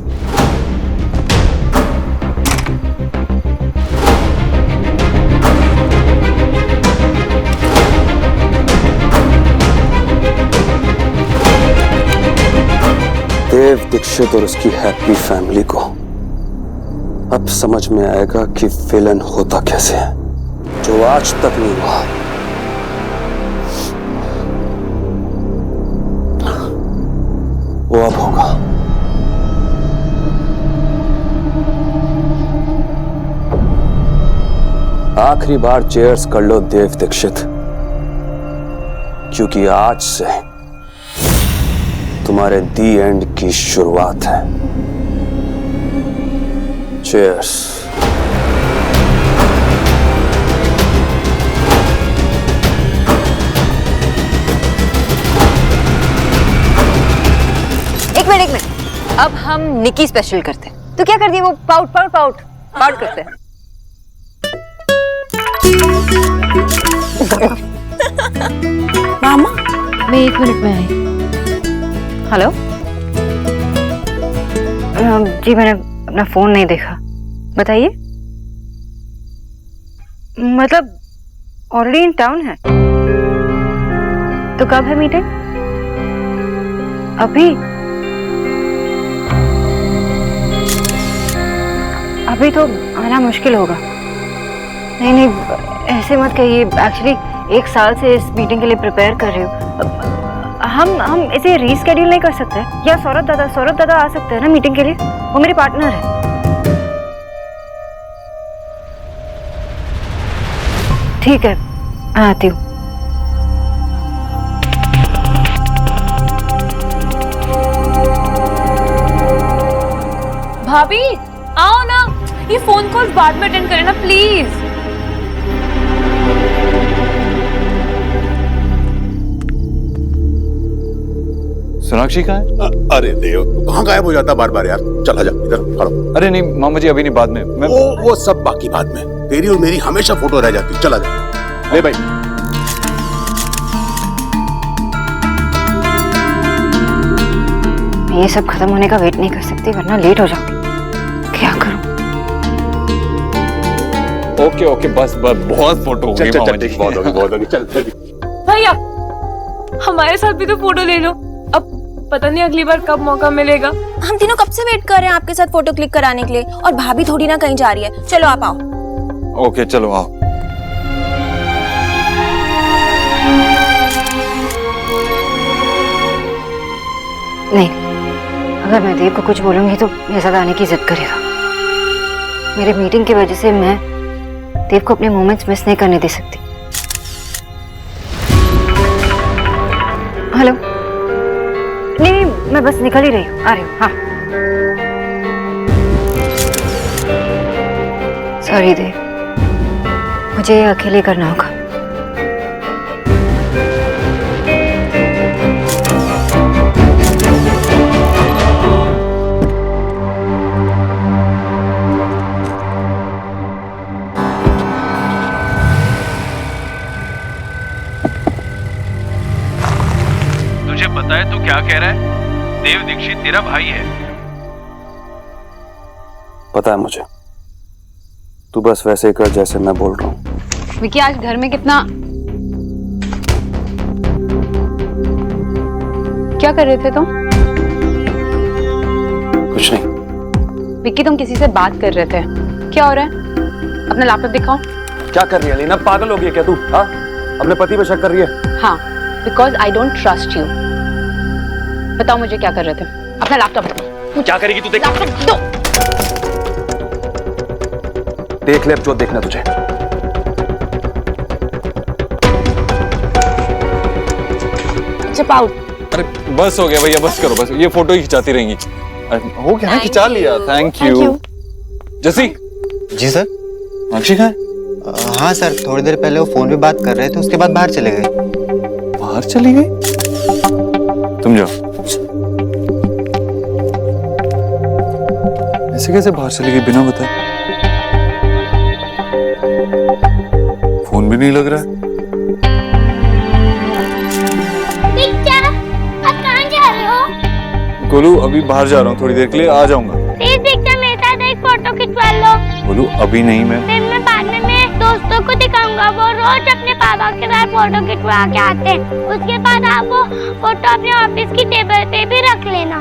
देव दीक्षित और उसकी हैप्पी फैमिली को अब समझ में आएगा कि विलन होता कैसे है, जो आज तक नहीं हुआ। वो अब होगा। आखिरी बार चेयर्स कर लो देव दीक्षित। क्योंकि आज से तुम्हारे दी एंड की शुरुआत है। चीयर्स। एक मिनट, अब हम निकी स्पेशल करते हैं। तो क्या करती है वो? पाउट पाउट पाउट पाउट करते हैं। मामा, मैं 1 मिनट में आई। हेलो जी, मैंने अपना फोन नहीं देखा। बताइए। मतलब ऑलरेडी इन टाउन है? तो कब है मीटिंग? अभी? अभी तो आना मुश्किल होगा। नहीं नहीं, ऐसे मत कहिए। एक्चुअली 1 साल से इस मीटिंग के लिए प्रिपेयर कर रही हूँ। हम इसे रीस्केड्यूल नहीं कर सकते? या सौरभ दादा आ सकते हैं ना मीटिंग के लिए? वो मेरे पार्टनर है। ठीक है, मैं आती हूँ। भाभी आओ ना, ये फोन कॉल बाद में अटेंड करें ना प्लीज। सोनाक्षी कहाँ है? अरे देव, तू कहाँ गायब हो जाता बार बार यार? चला जा, इधर खड़ो। अरे नहीं मामा जी, अभी नहीं, बाद में। मैं वो सब बाकी बाद में। तेरी और मेरी हमेशा फोटो रह जाती। चला जा। ले भाई। मैं ये सब खत्म होने का वेट नहीं कर सकती, वरना लेट हो जाऊंगी। क्या करूं? ओके ओके, बस बहुत फोटो हो गई मामा जी। बहुत होगी। चल भैया, हमारे साथ भी तो फोटो ले लो। अब पता नहीं अगली बार कब मौका मिलेगा। हम तीनों कब से वेट कर रहे हैं आपके साथ फोटो क्लिक कराने के लिए, और भाभी थोड़ी ना कहीं जा रही है। चलो आप आओ। ओके चलो आओ। नहीं, अगर मैं देव को कुछ बोलूंगी तो मेरे साथ आने की जिद करेगा। मेरे मीटिंग की वजह से मैं देव को अपने मोमेंट्स मिस नहीं करने दे सकती। हेलो, नहीं, मैं बस निकल ही रही हूँ, आ रही हूँ। हाँ सॉरी देव, मुझे ये अकेले करना होगा। तुझे पता है तू क्या कह रहा है? देव दीक्षित तेरा भाई है। पता है मुझे। तू बस वैसे ही कर जैसे मैं बोल रहा हूँ। विकी, आज घर में कितना क्या कर रहे थे तुम? कुछ नहीं। विकी, तुम किसी से बात कर रहे थे, क्या हो रहा है? अपना लैपटॉप दिखाओ। क्या कर रही है लीना? पागल हो गई है क्या तू? हाँ, अपने पति पे शक कर रही है? हाँ, because I don't trust you. बताओ मुझे क्या कर रहे थे? अपना लैपटॉप दो। क्या करेगी तू? देख, लैपटॉप दो। देख ले अब जो देखना तुझे। Chip out. अरे बस हो गया भैया, बस करो, बस ये फोटो ही खिंचाती रहेंगी। हो गया ना, खिंचा लिया। Thank you. जसी जी सर। साक्षी कहाँ है? हाँ सर, थोड़ी देर पहले वो फोन पे बात कर रहे थे, उसके बाद बाहर चले गए। बाहर चली गई? तुम जाओ। ऐसे कैसे बाहर चली गई बिना बताए? फोन भी नहीं लग रहा है। आप कहाँ जा रहे हो? गोलू, अभी बाहर जा रहा हूँ, थोड़ी देर के लिए आ जाऊंगा। प्लीज दीक्षा, मेरे साथ एक फोटो खिंचवा लो। गोलू अभी नहीं, मैं फिर मैं बाद में मेरे दोस्तों को दिखाऊंगा। वो रोज अपने पापा के साथ फोटो खिंचवा के आते हैं। उसके बाद आप वो फोटो अपने ऑफिस की टेबल पे भी रख लेना।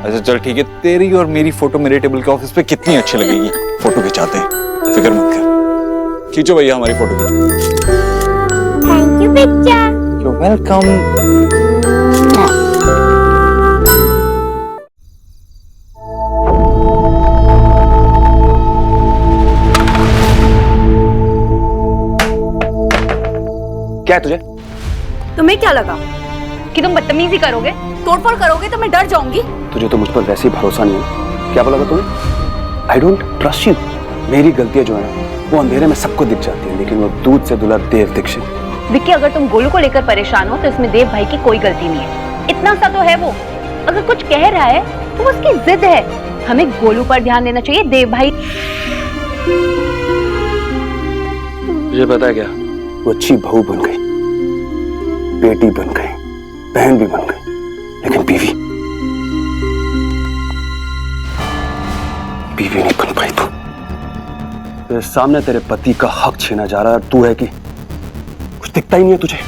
अच्छा चल ठीक है। तेरी और मेरी फोटो मेरे टेबल के ऑफिस पे कितनी अच्छी लगेगी। फोटो खिंचाते हैं, फिक्र मत कर। खींचो भैया हमारी फोटो खींचो। Thank you picture. You welcome. क्या है तुझे? तुम्हें क्या लगा कि तुम बदतमीजी करोगे, तोड़फोड़ करोगे तो मैं डर जाऊंगी? तुझे तो मुझ पर वैसे ही भरोसा नहीं है। क्या बोला तुम्हें? I don't trust you. मेरी गलतियां जो है ना वो अंधेरे में सबको दिख जाती है, लेकिन वो दूध से दुला देव दीक्षित। विक्की, अगर तुम गोलू को लेकर परेशान हो तो इसमें देव भाई की कोई गलती नहीं है। इतना सा तो है वो, अगर कुछ कह रहा है तो उसकी जिद है। हमें गोलू पर ध्यान देना चाहिए। देव भाई, तुझे पता है क्या, वो अच्छी बहू बन गई, बेटी बन गई, बहन भी बन गई, लेकिन बीवी नहीं बन पाई। तू तेरे सामने तेरे पति का हक छीना जा रहा है, तू है कि कुछ दिखता ही नहीं है तुझे।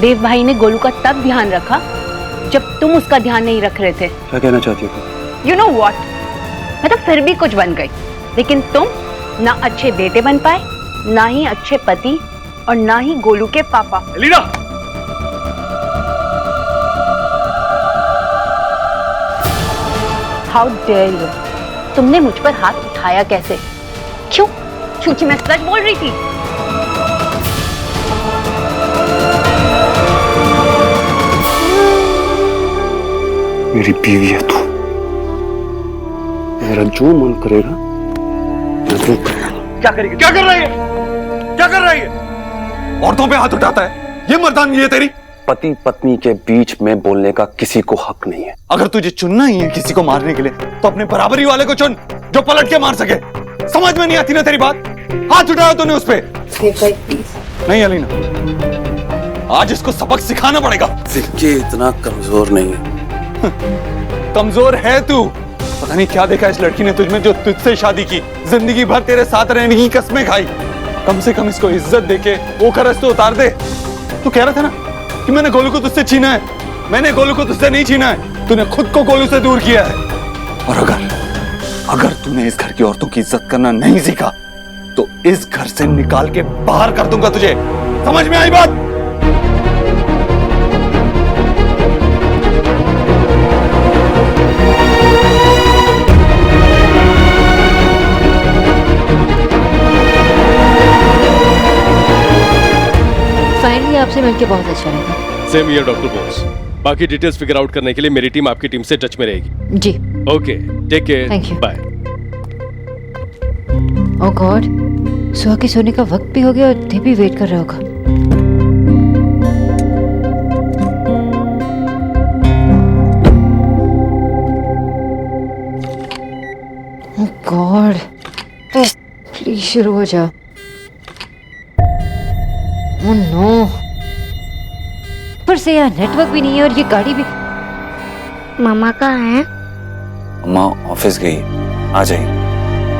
देव भाई ने गोलू का तब ध्यान रखा जब तुम उसका ध्यान नहीं रख रहे थे। क्या कहना चाहती हो? यू नो वॉट, मैं तो फिर भी कुछ बन गई, लेकिन तुम ना अच्छे बेटे बन पाए, ना ही अच्छे पति, और ना ही गोलू के पापा। एलिना! How dare you! तुमने मुझ पर हाथ उठाया कैसे? क्यों? क्योंकि मैं सच बोल रही थी। मेरी बीवी है तू, मेरा जो मन करेगा मैं वो करूंगा। क्या करेगी? क्या कर रही है? क्या कर रही है? औरतों पे हाथ उठाता है, ये मर्दानगी है तेरी? पति पत्नी के बीच में बोलने का किसी को हक नहीं है। अगर तुझे चुनना ही है किसी को मारने के लिए तो अपने बराबरी वाले को चुन जो पलट के मार सके। समझ में नहीं आती ना तेरी बात? हाथ उठाया तूने उस पे। नहीं अलीना, आज इसको सबक सिखाना पड़ेगा। विक्की इतना कमजोर नहीं है। कमजोर है तू। पता नहीं क्या देखा इस लड़की ने तुझमें जो तुझसे शादी की, जिंदगी भर तेरे साथ रहने की कसमें खाई। कम से कम इसको इज्जत देके वो खर्च तो उतार दे। तू कह रहा था ना कि मैंने गोलू को तुझसे छीना है। मैंने गोलू को तुझसे नहीं छीना है, तूने खुद को गोलू से दूर किया है। और अगर तूने इस घर की औरतों की इज्जत करना नहीं सीखा तो इस घर से निकाल के बाहर कर दूंगा तुझे। समझ में आई बात? फाइनली आपसे मिलके बहुत अच्छा लगा। Same here doctor Bose. बाकी डिटेल्स फिगर आउट करने के लिए मेरी टीम आपकी टीम से टच में रहेगी। जी। Okay, take care. Thank you. Bye. Oh God, Suha के सोने का वक्त भी हो गया और देव भी वेट कर रहा होगा। ओह गॉड, प्लीज शुरू हो जाओ। ओह नो, ऊपर से यहाँ नेटवर्क भी नहीं है और ये गाड़ी भी। मामा कहाँ है? माँ ऑफिस गई, आ जाएगी।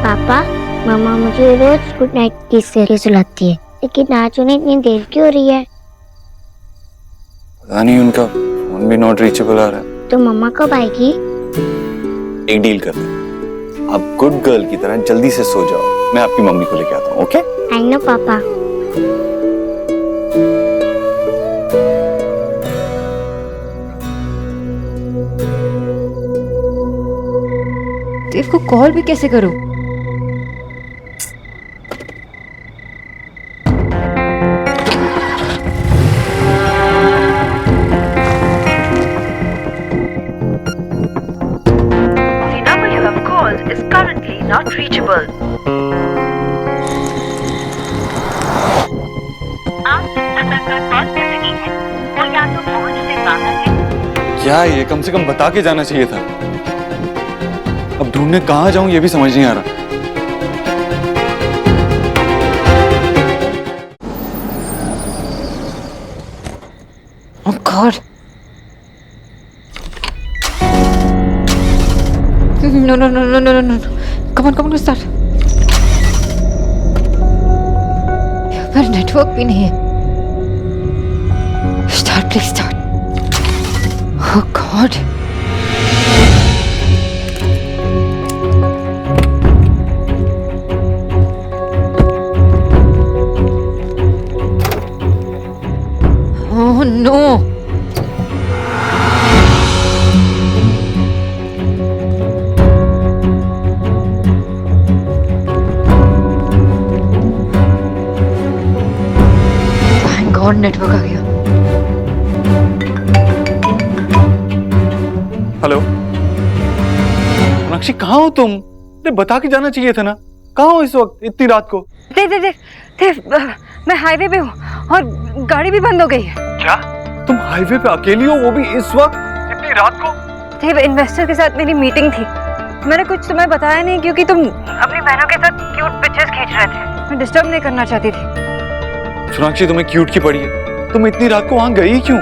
पापा, मामा मुझे रोज गुड नाइट किस करके सुलाती है, लेकिन आज उन्हें इतनी देर क्यों हो रही है? पता नहीं, उनका फोन भी नॉट रीचेबल आ रहा है। तो मम्मा कब आएगी? एक डील करते हैं, आप गुड गर्ल की तरह जल्दी से सो जाओ, मैं आपकी मम्मी को लेके आता हूँ। ओके? आई नो पापा। देव को कॉल भी कैसे करूं? The number you have called is currently not reachable. आप जिस नंबर पर कॉल कर रही हैं, वो या तो पहुंच से बाहर है। क्या ये कम से कम बता के जाना चाहिए था। अब ढूंढने कहाँ जाऊं ये भी समझ नहीं आ रहा। Oh God! No! Come on, start. यहाँ पर नेटवर्क भी नहीं है। Start, please start. Oh God! Oh no! Thank God network आ गया। हेलो सोनाक्षी, कहाँ हो तुम? अरे बता के जाना चाहिए था ना। कहाँ हो इस वक्त इतनी रात को? देव, मैं हाईवे पे हूँ और गाड़ी भी बंद हो गई है। क्या तुम हाईवे पे अकेली हो, वो भी इस वक्त इतनी रात को? देव, इन्वेस्टर के साथ मेरी मीटिंग थी। मैंने कुछ तुम्हें बताया नहीं क्योंकि तुम अपनी बहनों के साथ क्यूट पिक्चर्स खींच रहे थे। मैं डिस्टर्ब नहीं करना चाहती थी। सोनाक्षी, तुम्हें क्यूट की पड़ी है? तुम इतनी रात को वहाँ गई क्यों?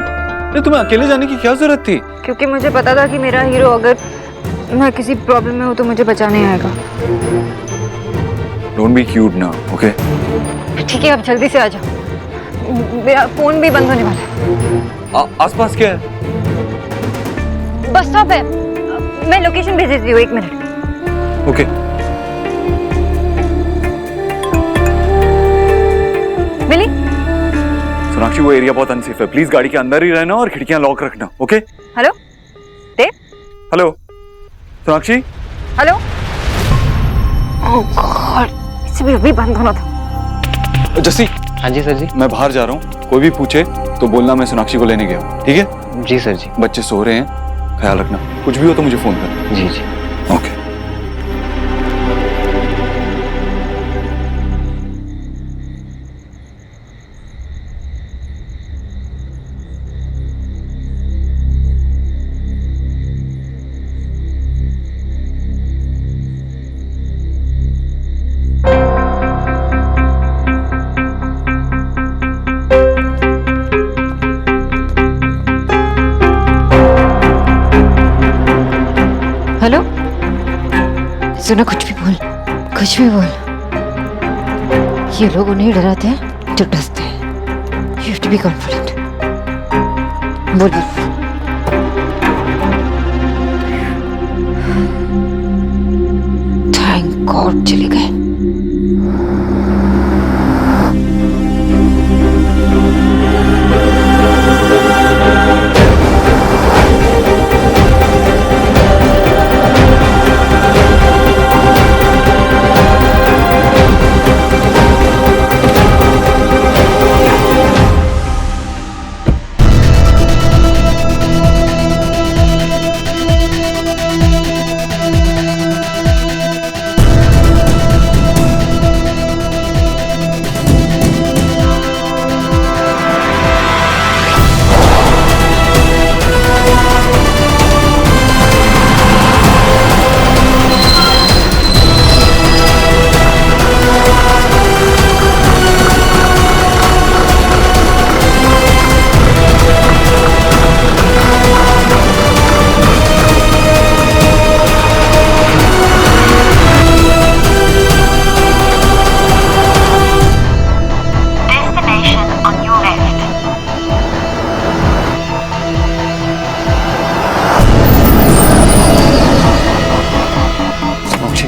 अरे तुम्हें अकेले जाने की क्या जरूरत थी? क्योंकि मुझे पता था कि मेरा हीरो अगर मैं किसी प्रॉब्लम में हूँ तो मुझे बचाने आएगा। डोंट बी क्यूट ना, ओके? ठीक है, अब जल्दी से आ जाओ, मेरा फोन भी बंद होने वाला है। आसपास क्या है? बस स्टॉप है, मैं लोकेशन भेज देती हूँ, 1 मिनट। ओके। मिली? सोनाक्षी, वो एरिया बहुत अनसेफ है, प्लीज गाड़ी के अंदर ही रहना और खिड़कियां लॉक रखना, ओके? हेलो देव? हेलो सोनाक्षी? हेलो? ओह गॉड, इसे भी अभी बंद होना था। जस्सी। हाँ जी सर जी। मैं बाहर जा रहा हूँ, कोई भी पूछे तो बोलना मैं सोनाक्षी को लेने गया हूँ, ठीक है? जी सर जी। बच्चे सो रहे हैं, ख्याल रखना, कुछ भी हो तो मुझे फोन करना। जी जी। ओके। हेलो? सुनो, कुछ भी बोल, कुछ भी बोल। ये लोग उन्हें डराते हैं जो डसते हैं। You have to be confident. बोल बोल। Thank God चले गए।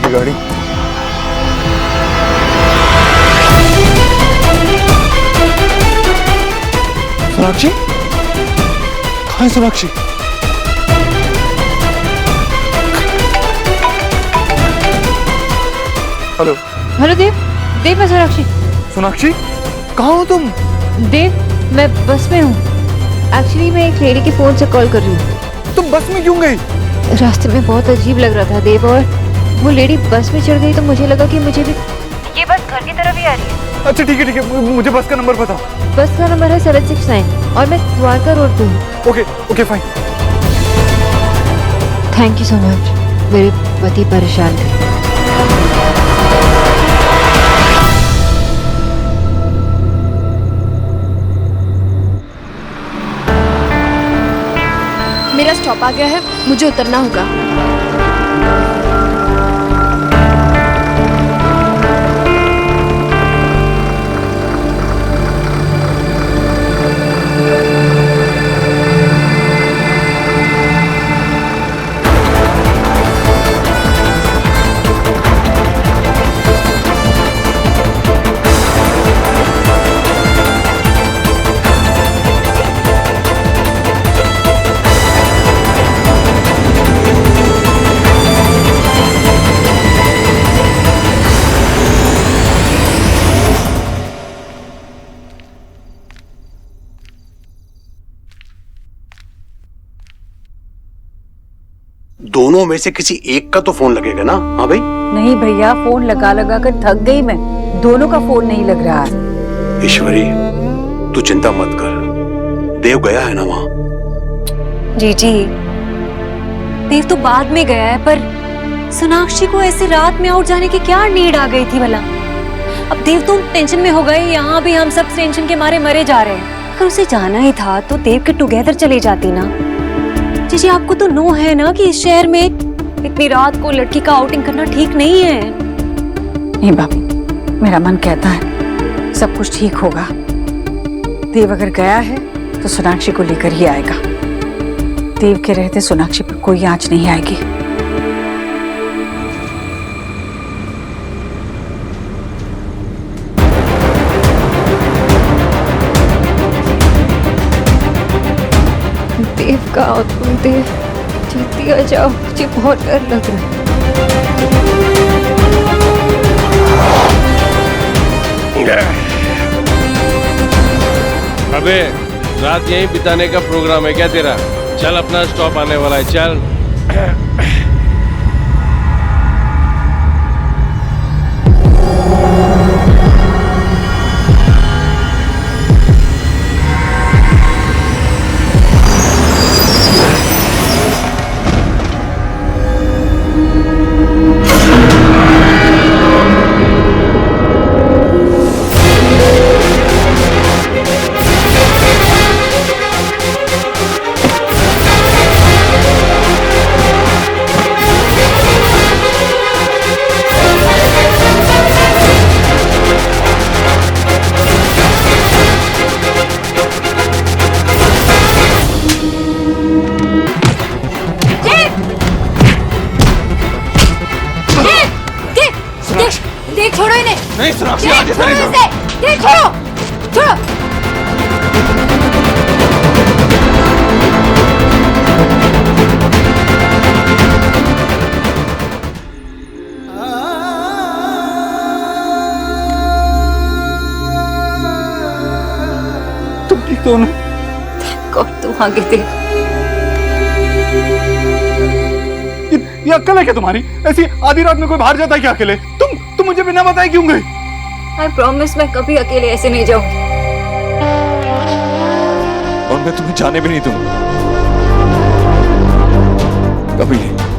गाड़ी। सोनाक्षी, कहाँ है सोनाक्षी? हेलो हेलो देव, देव मैं सोनाक्षी। सोनाक्षी, कहाँ हो तुम? देव, मैं बस में हूँ। एक्चुअली मैं एक लेडी के फोन से कॉल कर रही हूँ। तुम बस में क्यों गई? रास्ते में बहुत अजीब लग रहा था देव, और वो लेडी बस में चढ़ गई तो मुझे लगा कि मुझे भी ये बस घर की तरफ ही आ रही है। अच्छा ठीक है, मुझे बस का नंबर बताओ। बस का नंबर है 769 और मैं द्वारका रोड पे हूँ। Okay okay fine. Thank you so much. मेरे पति परेशान थे। मेरा स्टॉप आ गया है, मुझे उतरना होगा। दोनों में से किसी एक का तो फोन लगेगा ना? हाँ भाई। नहीं भैया, फोन लगा लगा कर थक गई मैं, दोनों का फोन नहीं लग रहा है। ईश्वरी तू चिंता मत कर, देव गया है ना वहां। जी देव तो बाद में गया है, पर सोनाक्षी को ऐसे रात में आउट जाने की क्या नीड आ गई थी भला? अब देव तो टेंशन में हो गए, यहाँ भी हम सब टेंशन के मारे मरे जा रहे हैं। अगर उसे जाना ही था तो देव के टुगेदर चली जाती ना। जी आपको तो नो है ना कि इस शहर में इतनी रात को लड़की का आउटिंग करना ठीक नहीं है। नहीं भाभी, मेरा मन कहता है सब कुछ ठीक होगा। देव अगर गया है तो सोनाक्षी को लेकर ही आएगा। देव के रहते सोनाक्षी पर कोई आंच नहीं आएगी। देव का आओ तुम, देव जल्दी आ जाओ, मुझे बहुत डर लग रहा है। अबे रात यहीं बिताने का प्रोग्राम है क्या तेरा? चल, अपना स्टॉप आने वाला है, चल। छोड़ो इन्हें। नहीं सोनाक्षी, आज ऐसा नहीं छोड़ो, छोड़ो। तुम ठीक तो ना? तुम आगे देख। ये अक्ल है क्या तुम्हारी? ऐसी आधी रात में कोई बाहर जाता है क्या अकेले? तुम मुझे बिना बताए क्यों गई? I promise मैं कभी अकेले ऐसे नहीं जाऊंगी। और मैं तुम्हें जाने भी नहीं दूंगा, कभी नहीं।